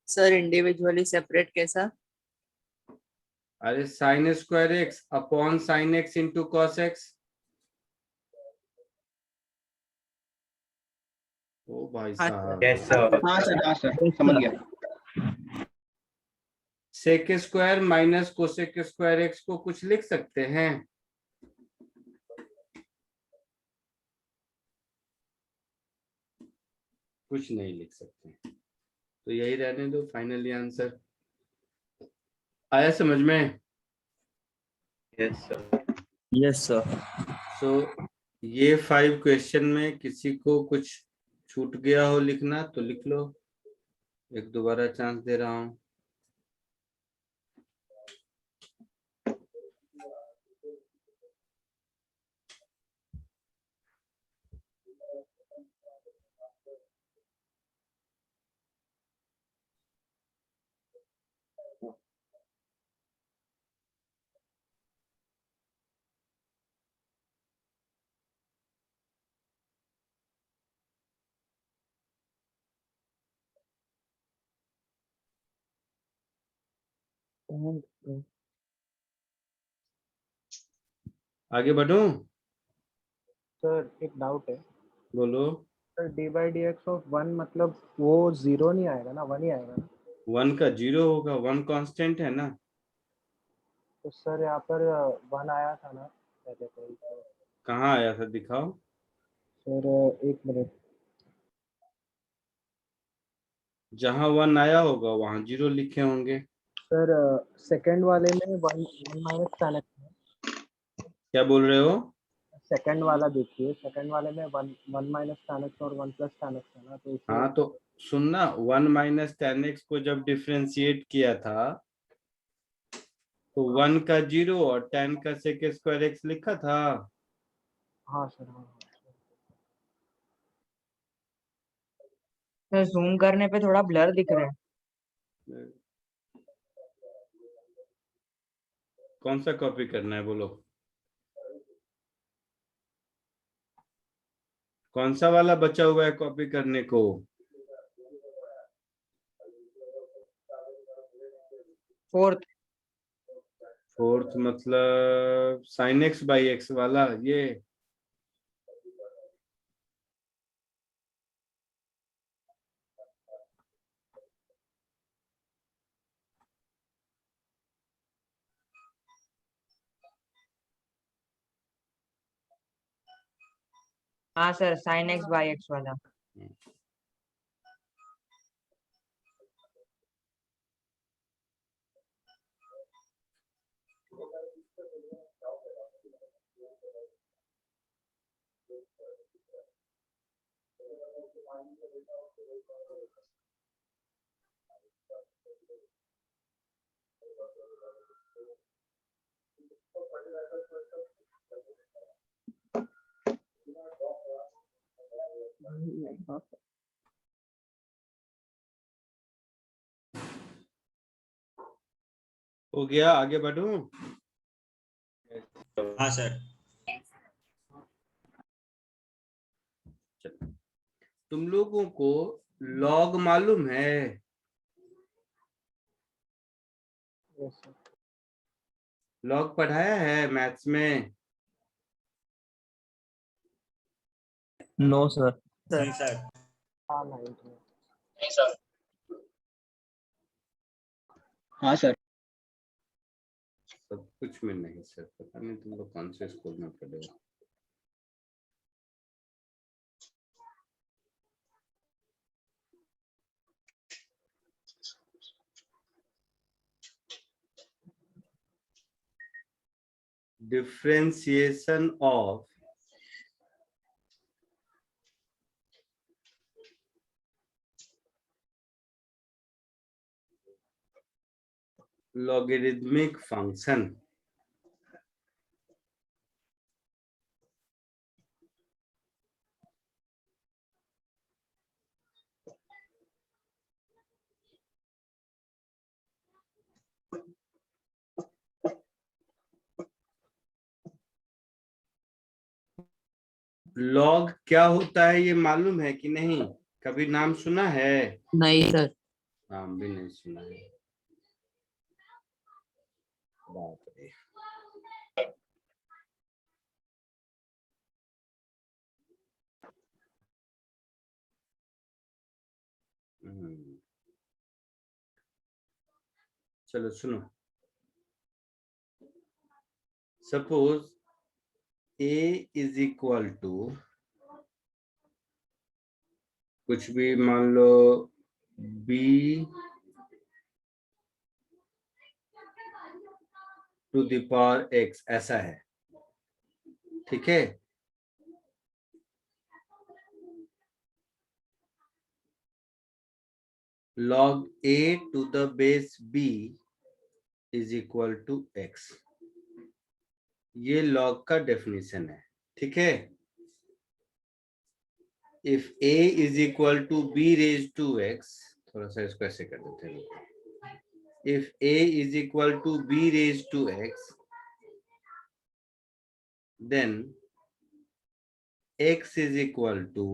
सर इंडिविजुअली सेपरेट कैसा? अरे sine square x upon sine x into cos x. ओ भाई हाँ साहब, यस सर। हाँ सर। हाँ सर, समझ गया। Sec square minus cosec square x को कुछ लिख सकते हैं? कुछ नहीं लिख सकते, तो यही रहने दो। फाइनली आंसर आया समझ में? Yes sir. Yes sir. So ये 5 क्वेश्चन में किसी को कुछ छूट गया हो लिखना तो लिख लो। एक दोबारा चांस दे रहा हूँ। आगे बढ़ूं? सर एक डाउट है बोलो। Sir, D by D x of one मतलब वो जीरो नहीं आएगा ना, वन ही आएगा ना? 1 का 0 होगा, 1 कांस्टेंट है ना। तो सर यहाँ पर वन आया था ना पहले कहीं तो। कहाँ आया था दिखाओ। सर एक मिनट। जहाँ 1 आया होगा वहाँ 0 लिखे होंगे। सर सेकंड वाले में one one minus ten x. क्या बोल रहे हो? सेकंड वाला देखिए, सेकंड वाले में one one minus ten x और वन प्लस टेन एक्स है ना, तो इसमें हाँ तो सुनना, 1 माइनस टेन एक्स को जब डिफ्रेंशिएट किया था तो 1 का 0 और 10 का सेक स्क्वायर एक्स लिखा था। हाँ सर, हाँ तो जूम करने पे थोड़ा ब्लर दिख रहा है। कौन सा कॉपी करना है बोलो? कौन सा वाला बचा हुआ है कॉपी करने को? फोर्थ। फोर्थ मतलब साइन एक्स बाई एक्स वाला ये? हाँ sir, sine x by x वाला। हो गया, आगे बढ़ूं? हाँ सर। तुम लोगों को लॉग मालूम है? Yes sir. लॉग पढ़ाया है मैथ्स में? No sir. नहीं सर। हाँ नाइन्थ में। हाँ सर। सब कुछ में नहीं सर, पता नहीं तुम लोग कौन से स्कूल में पढ़े हो। Differentiation of logarithmic function। Log क्या होता है ये मालूम है कि नहीं? कभी नाम सुना है? नहीं सर। नाम भी नहीं सुना है। बाप रे। चलो सुनो, suppose a is equal to कुछ भी मान लो b to the power x, ऐसा है, ठीक है? log a to the base b is equal to x। ये log का डेफिनेशन है, ठीक है। If a is equal to b raised to x, थोड़ा सा इसको ऐसे कर देते हैं। If a is equal to b raised to x, then x is equal to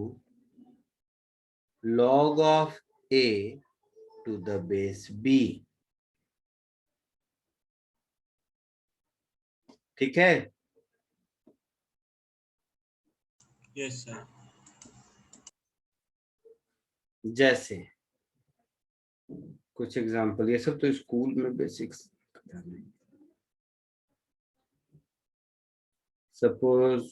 log of a to the base b। ठीक है। Yes sir. जैसे कुछ एग्जांपल, ये सब तो स्कूल में basics. Suppose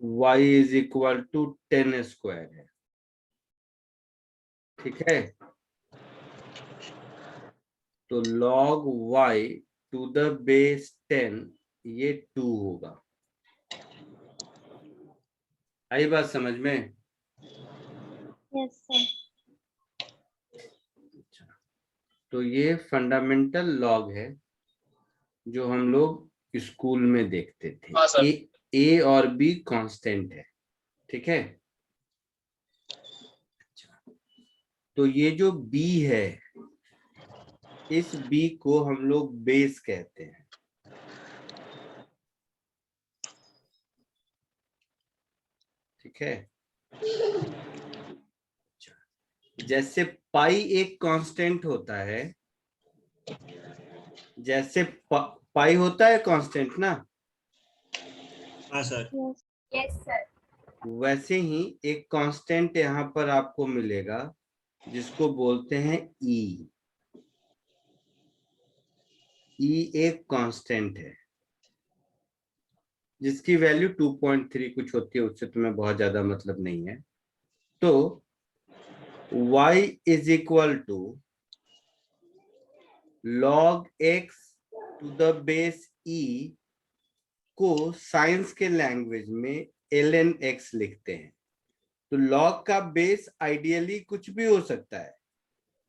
y is equal to 10 square है, ठीक है। तो log y to the base 10 ये 2 होगा। आई बात समझ में? Yes, sir. तो ये फंडामेंटल लॉग है जो हम लोग स्कूल में देखते थे। हाँ, सर। ए और बी कांस्टेंट है, ठीक है। तो ये जो बी है, इस बी को हम लोग बेस कहते हैं, ठीक है। जैसे पाई एक कांस्टेंट होता है, जैसे पाई होता है कांस्टेंट ना, हाँ सर। Yes. Yes, sir. वैसे ही एक कांस्टेंट यहाँ पर आपको मिलेगा जिसको बोलते हैं ई। ई एक कांस्टेंट है जिसकी वैल्यू 2.3 कुछ होती है, उससे तुम्हें बहुत ज्यादा मतलब नहीं है। तो y is equal to log x to the base e को साइंस के लैंग्वेज में ln x लिखते हैं। तो log का बेस आइडियली कुछ भी हो सकता है,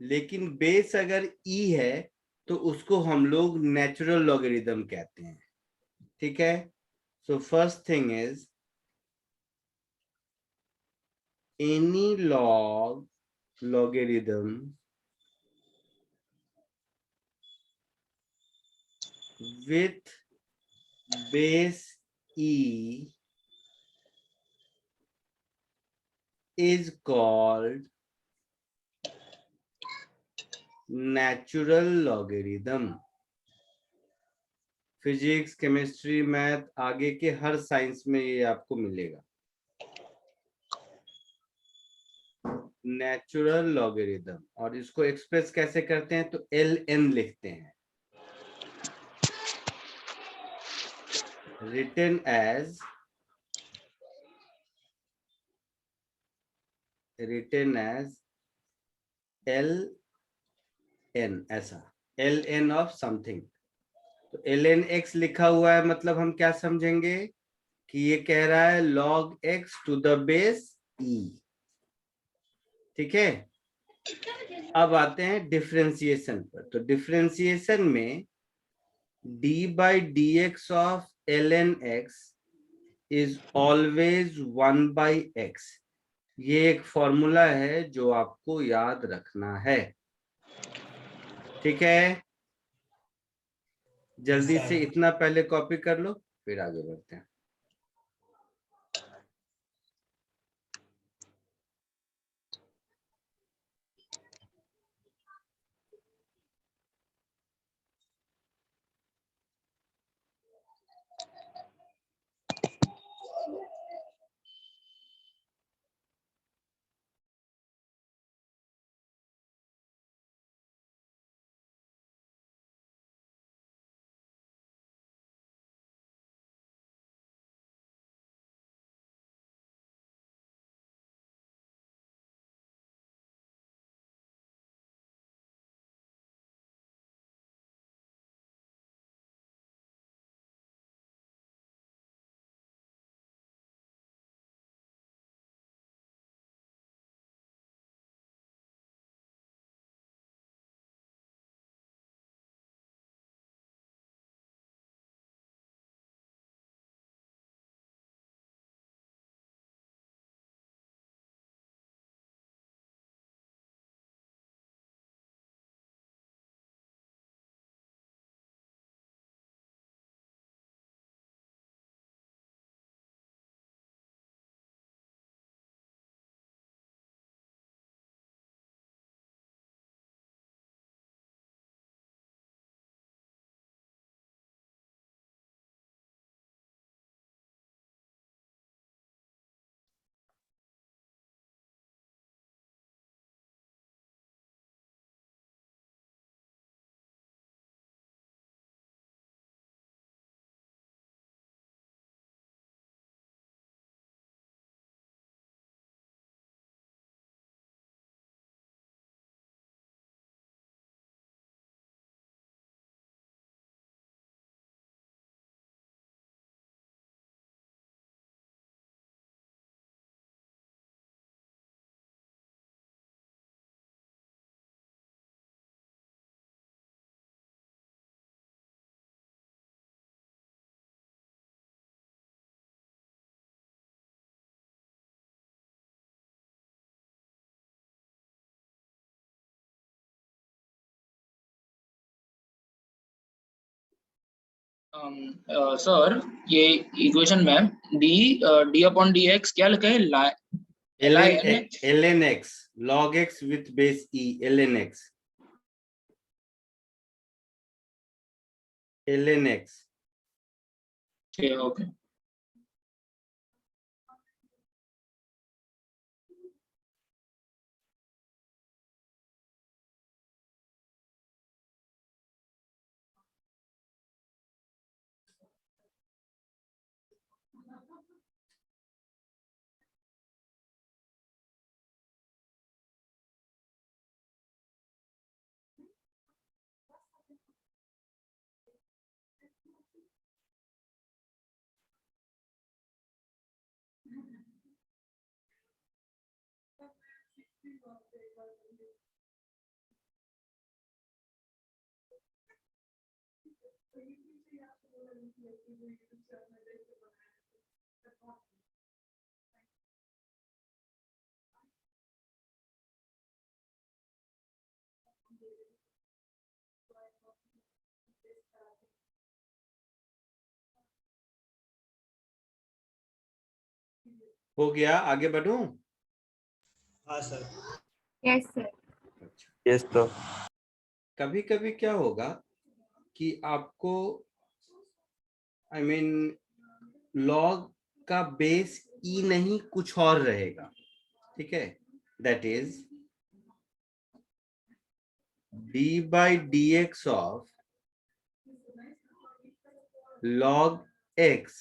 लेकिन बेस अगर e है तो उसको हम लोग नेचुरल लॉगरिथम कहते हैं, ठीक है। So first thing is any logarithm with base e is called natural logarithm। Physics, chemistry, math, आगे के हर साइंस में ये आपको मिलेगा, नेचुरल लॉगरिथम। और इसको एक्सप्रेस कैसे करते हैं? तो ln लिखते हैं, written as ln, ऐसा ln ऑफ समथिंग। तो ln x लिखा हुआ है, मतलब हम क्या समझेंगे कि ये कह रहा है log x to the base e, ठीक है। अब आते हैं डिफरेंशिएशन पर। तो डिफरेंशिएशन में d by D x of ln x is always 1 by x। ये एक फॉर्मूला है जो आपको याद रखना है, ठीक है। जल्दी से इतना पहले कॉपी कर लो, फिर आगे बढ़ते हैं। सर ये इक्वेशन में डी अपॉन डी एक्स क्या लिखा है? ln x log x with base e ln x okay. हो गया, आगे बढ़ूं? हाँ sir. Yes, sir. Yes sir. कभी कभी क्या होगा कि आपको आई मीन लॉग का बेस ई नहीं कुछ और रहेगा, ठीक है? That is d by D x of log x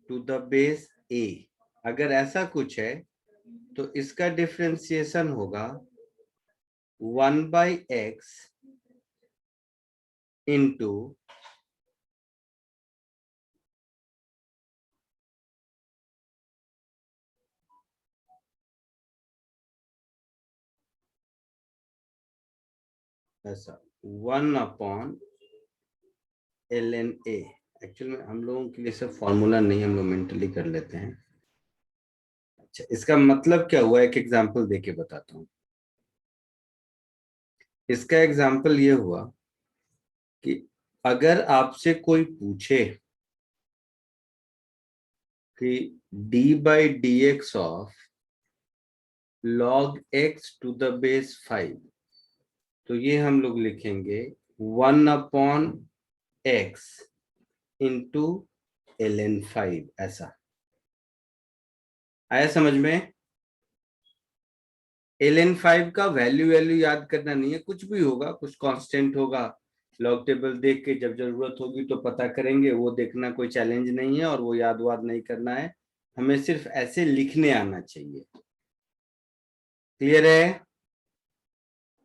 to the base a। अगर ऐसा कुछ है तो इसका डिफरेंशिएशन होगा 1 बाई एक्स इंटू ऐसा 1 अपॉन ln a। एक्चुअल में हम लोगों के लिए सब फॉर्मूला नहीं, हम लोग मेंटली कर लेते हैं। अच्छा, इसका मतलब क्या हुआ, एक एग्जांपल देके बताता हूँ। इसका एग्जांपल ये हुआ कि अगर आपसे कोई पूछे कि d by D x of log x to the base 5, तो ये हम लोग लिखेंगे 1 अपॉन x इंटू ln 5। ऐसा आया समझ में? ln 5 का वैल्यू याद करना नहीं है, कुछ भी होगा, कुछ कांस्टेंट होगा, लॉग टेबल देख के जब जरूरत होगी तो पता करेंगे, वो देखना कोई चैलेंज नहीं है और वो याद वाद नहीं करना है, हमें सिर्फ ऐसे लिखने आना चाहिए। क्लियर है?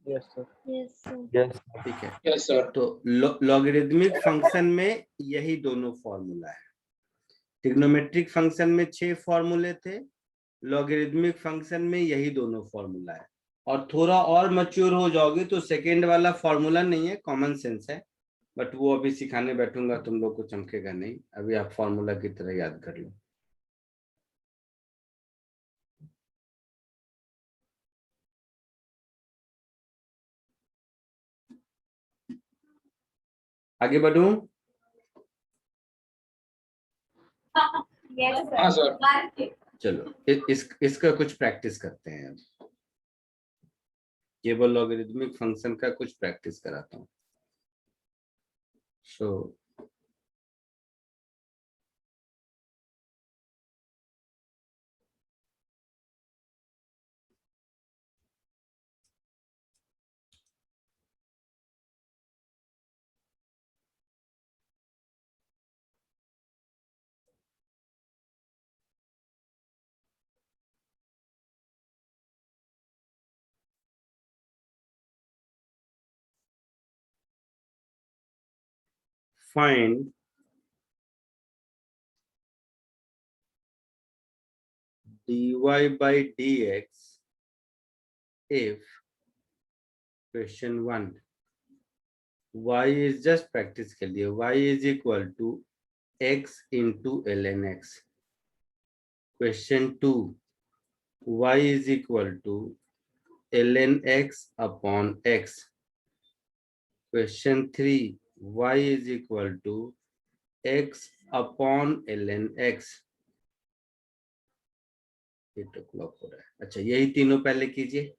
Yes sir. Yes, sir. Yes ठीक है। Yes sir. तो लॉगरिदमिक फंक्शन में यही दोनों फॉर्मूला है। ट्रिग्नोमेट्रिक फंक्शन में 6 फॉर्मूले थे, लॉगरिदमिक फंक्शन में यही दोनों फॉर्मूला है। और थोड़ा और मैच्योर हो जाओगे तो सेकेंड वाला फॉर्मूला नहीं है, कॉमन सेंस है, बट वो अभी सिखाने बैठूंगा तुम लोग को चमकेगा नहीं, अभी आप फॉर्मूला की तरह याद कर लो। आगे बढ़ूं? Yes, हाँ sir. सर। चलो इसका कुछ प्रैक्टिस करते हैं। अब केवल लॉगरिदमिक फंक्शन का कुछ प्रैक्टिस कराता हूँ। सो find dy by dx if question 1 y is just practice के लिए y is equal to x into ln x। question 2 y is equal to ln x upon x। question 3 y is equal to x upon ln x। 8 o'clock हो रहा है। अच्छा, यही तीनों पहले कीजिए।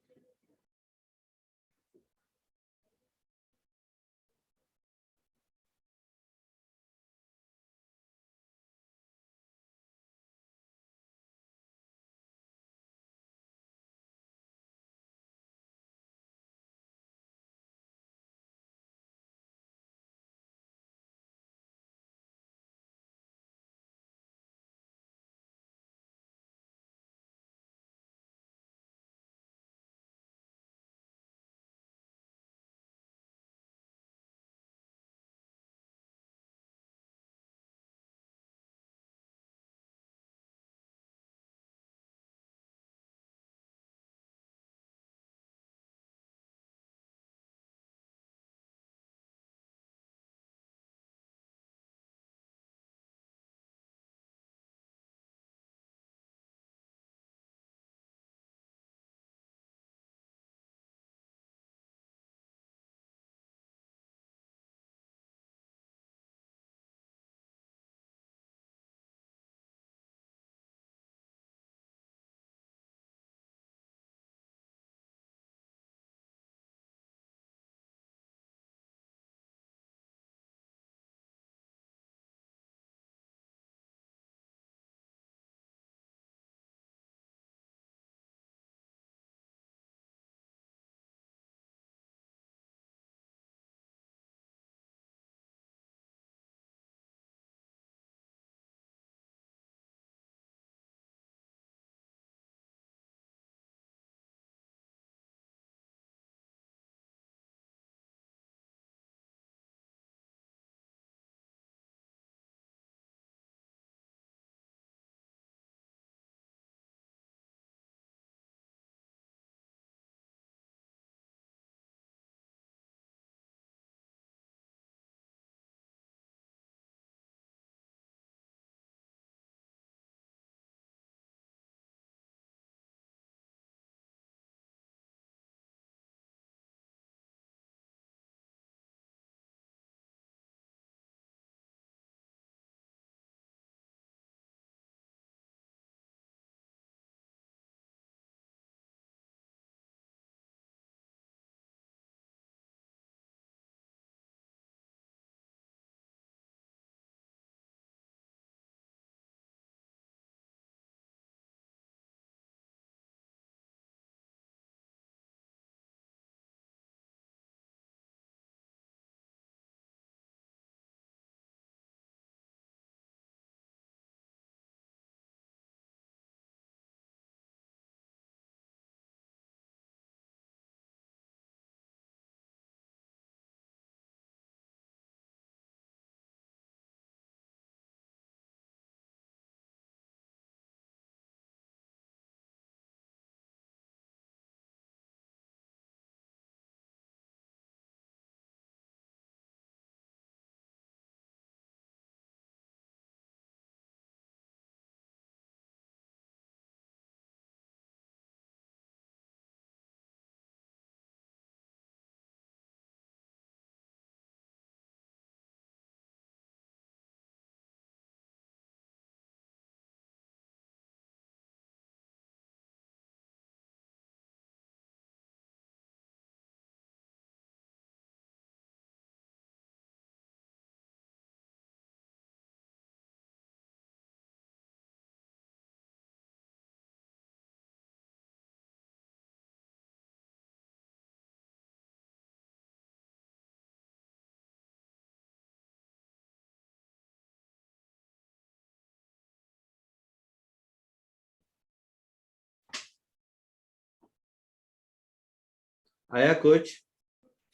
आया कुछ?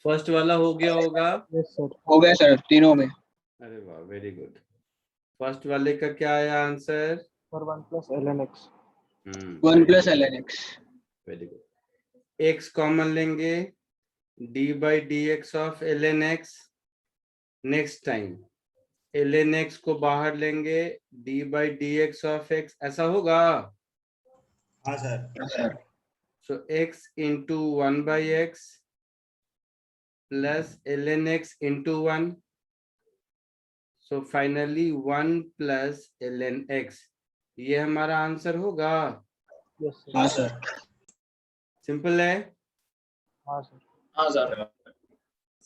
फर्स्ट वाला हो गया होगा। Yes sir. हो गया सर, तीनों में। अरे वाह, वेरी गुड। फर्स्ट वाले का क्या आया answer? Sir 1 plus ln x। 1 plus ln x। Very good. x common लेंगे, d by D x of ln x। Next time ln x को बाहर लेंगे, d by D x of x। ऐसा होगा? हाँ sir. Sir so x into 1 by x plus ln x into 1। So finally 1 plus ln x, ये हमारा answer होगा। Yes sir. हाँ सर। सिंपल है। हाँ सर। हाँ सर।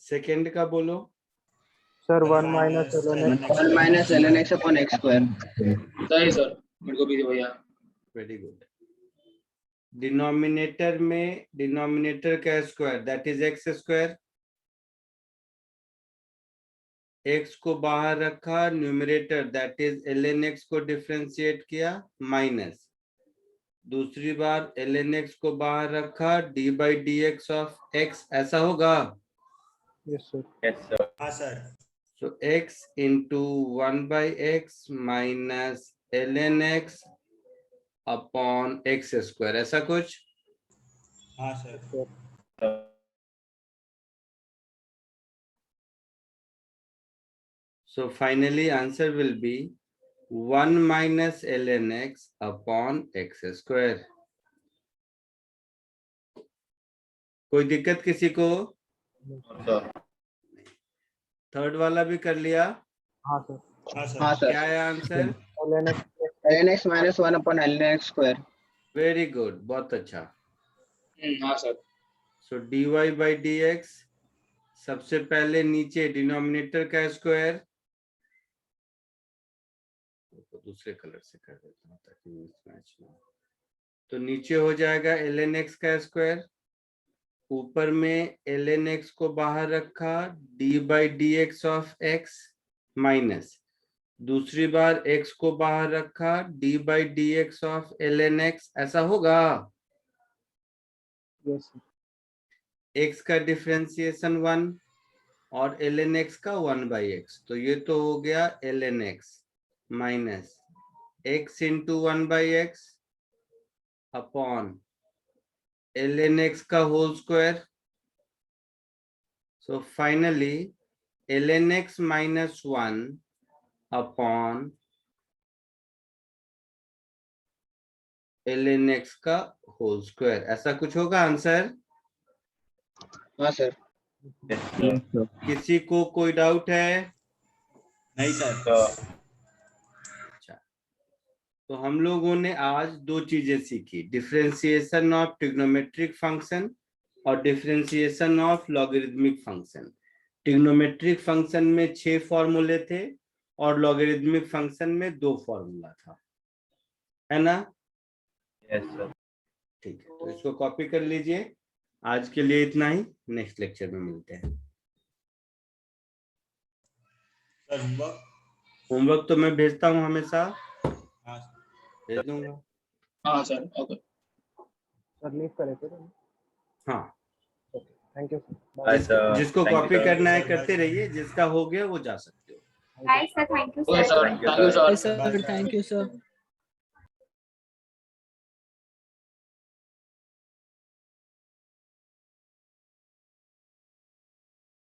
सेकंड का बोलो। Sir 1 minus ln x। 1 minus ln x upon x square. सही सर, मेरे को भी भैया। Very good. डिनोमिनेटर में डिनोमिनेटर का square that is x square, x को बाहर रखा, numerator that is ln x को डिफरेंशिएट किया, माइनस दूसरी बार ln x को बाहर रखा, d by D x of x, ऐसा होगा। Yes sir. हाँ sir. So x into 1 by x minus ln x upon x square, ऐसा कुछ। हाँ sir. So finally answer will be 1 minus ln x upon x square. कोई दिक्कत किसी को? थर्ड वाला भी कर लिया? हाँ सर। हाँ सर। हाँ सर। क्या है answer? ln x minus 1 upon ln x square. Very good, बहुत अच्छा। हाँ sir. So dy by D x, सबसे पहले नीचे डिनोमिनेटर का स्क्वायर, दूसरे कलर से कर देता हूँ ताकि मिसमैच ना हो। तो नीचे हो जाएगा ln x का स्क्वायर, ऊपर में ln x को बाहर रखा, d by D x of x minus दूसरी बार x को बाहर रखा, d by D x of ln x, ऐसा होगा। Yes sir. x का डिफरेंशिएशन 1 और ln x का 1 बाई एक्स, तो ये तो हो गया ln x minus x into 1 by x upon ln x का whole square. So finally ln x minus 1 upon ln x का होल स्क्वायर, ऐसा कुछ होगा आंसर। हाँ सर। किसी को कोई डाउट है? नहीं सर। तो हम लोगों ने आज दो चीजें सीखी, डिफरेंशिएशन ऑफ ट्रिग्नोमेट्रिक फंक्शन और differentiation of logarithmic function. Trigonometric function में 6 फॉर्मूले थे और लॉगरिदमिक फंक्शन में 2 फॉर्मूला था, है ना? Yes sir. ठीक है, तो इसको कॉपी कर लीजिए। आज के लिए इतना ही, नेक्स्ट लेक्चर में मिलते हैं। Sir homework. होमवर्क तो मैं भेजता हूँ हमेशा, हाँ भेज दूंगा। हाँ सर। ओके सर लीव करे फिर। हाँ, थैंक यू सर। जिसको कॉपी करना है करते रहिए, जिसका हो गया वो जा सकते हो। Bye sir, thank you okay sir. Sir, thank you sir. Sir. Thank you sir.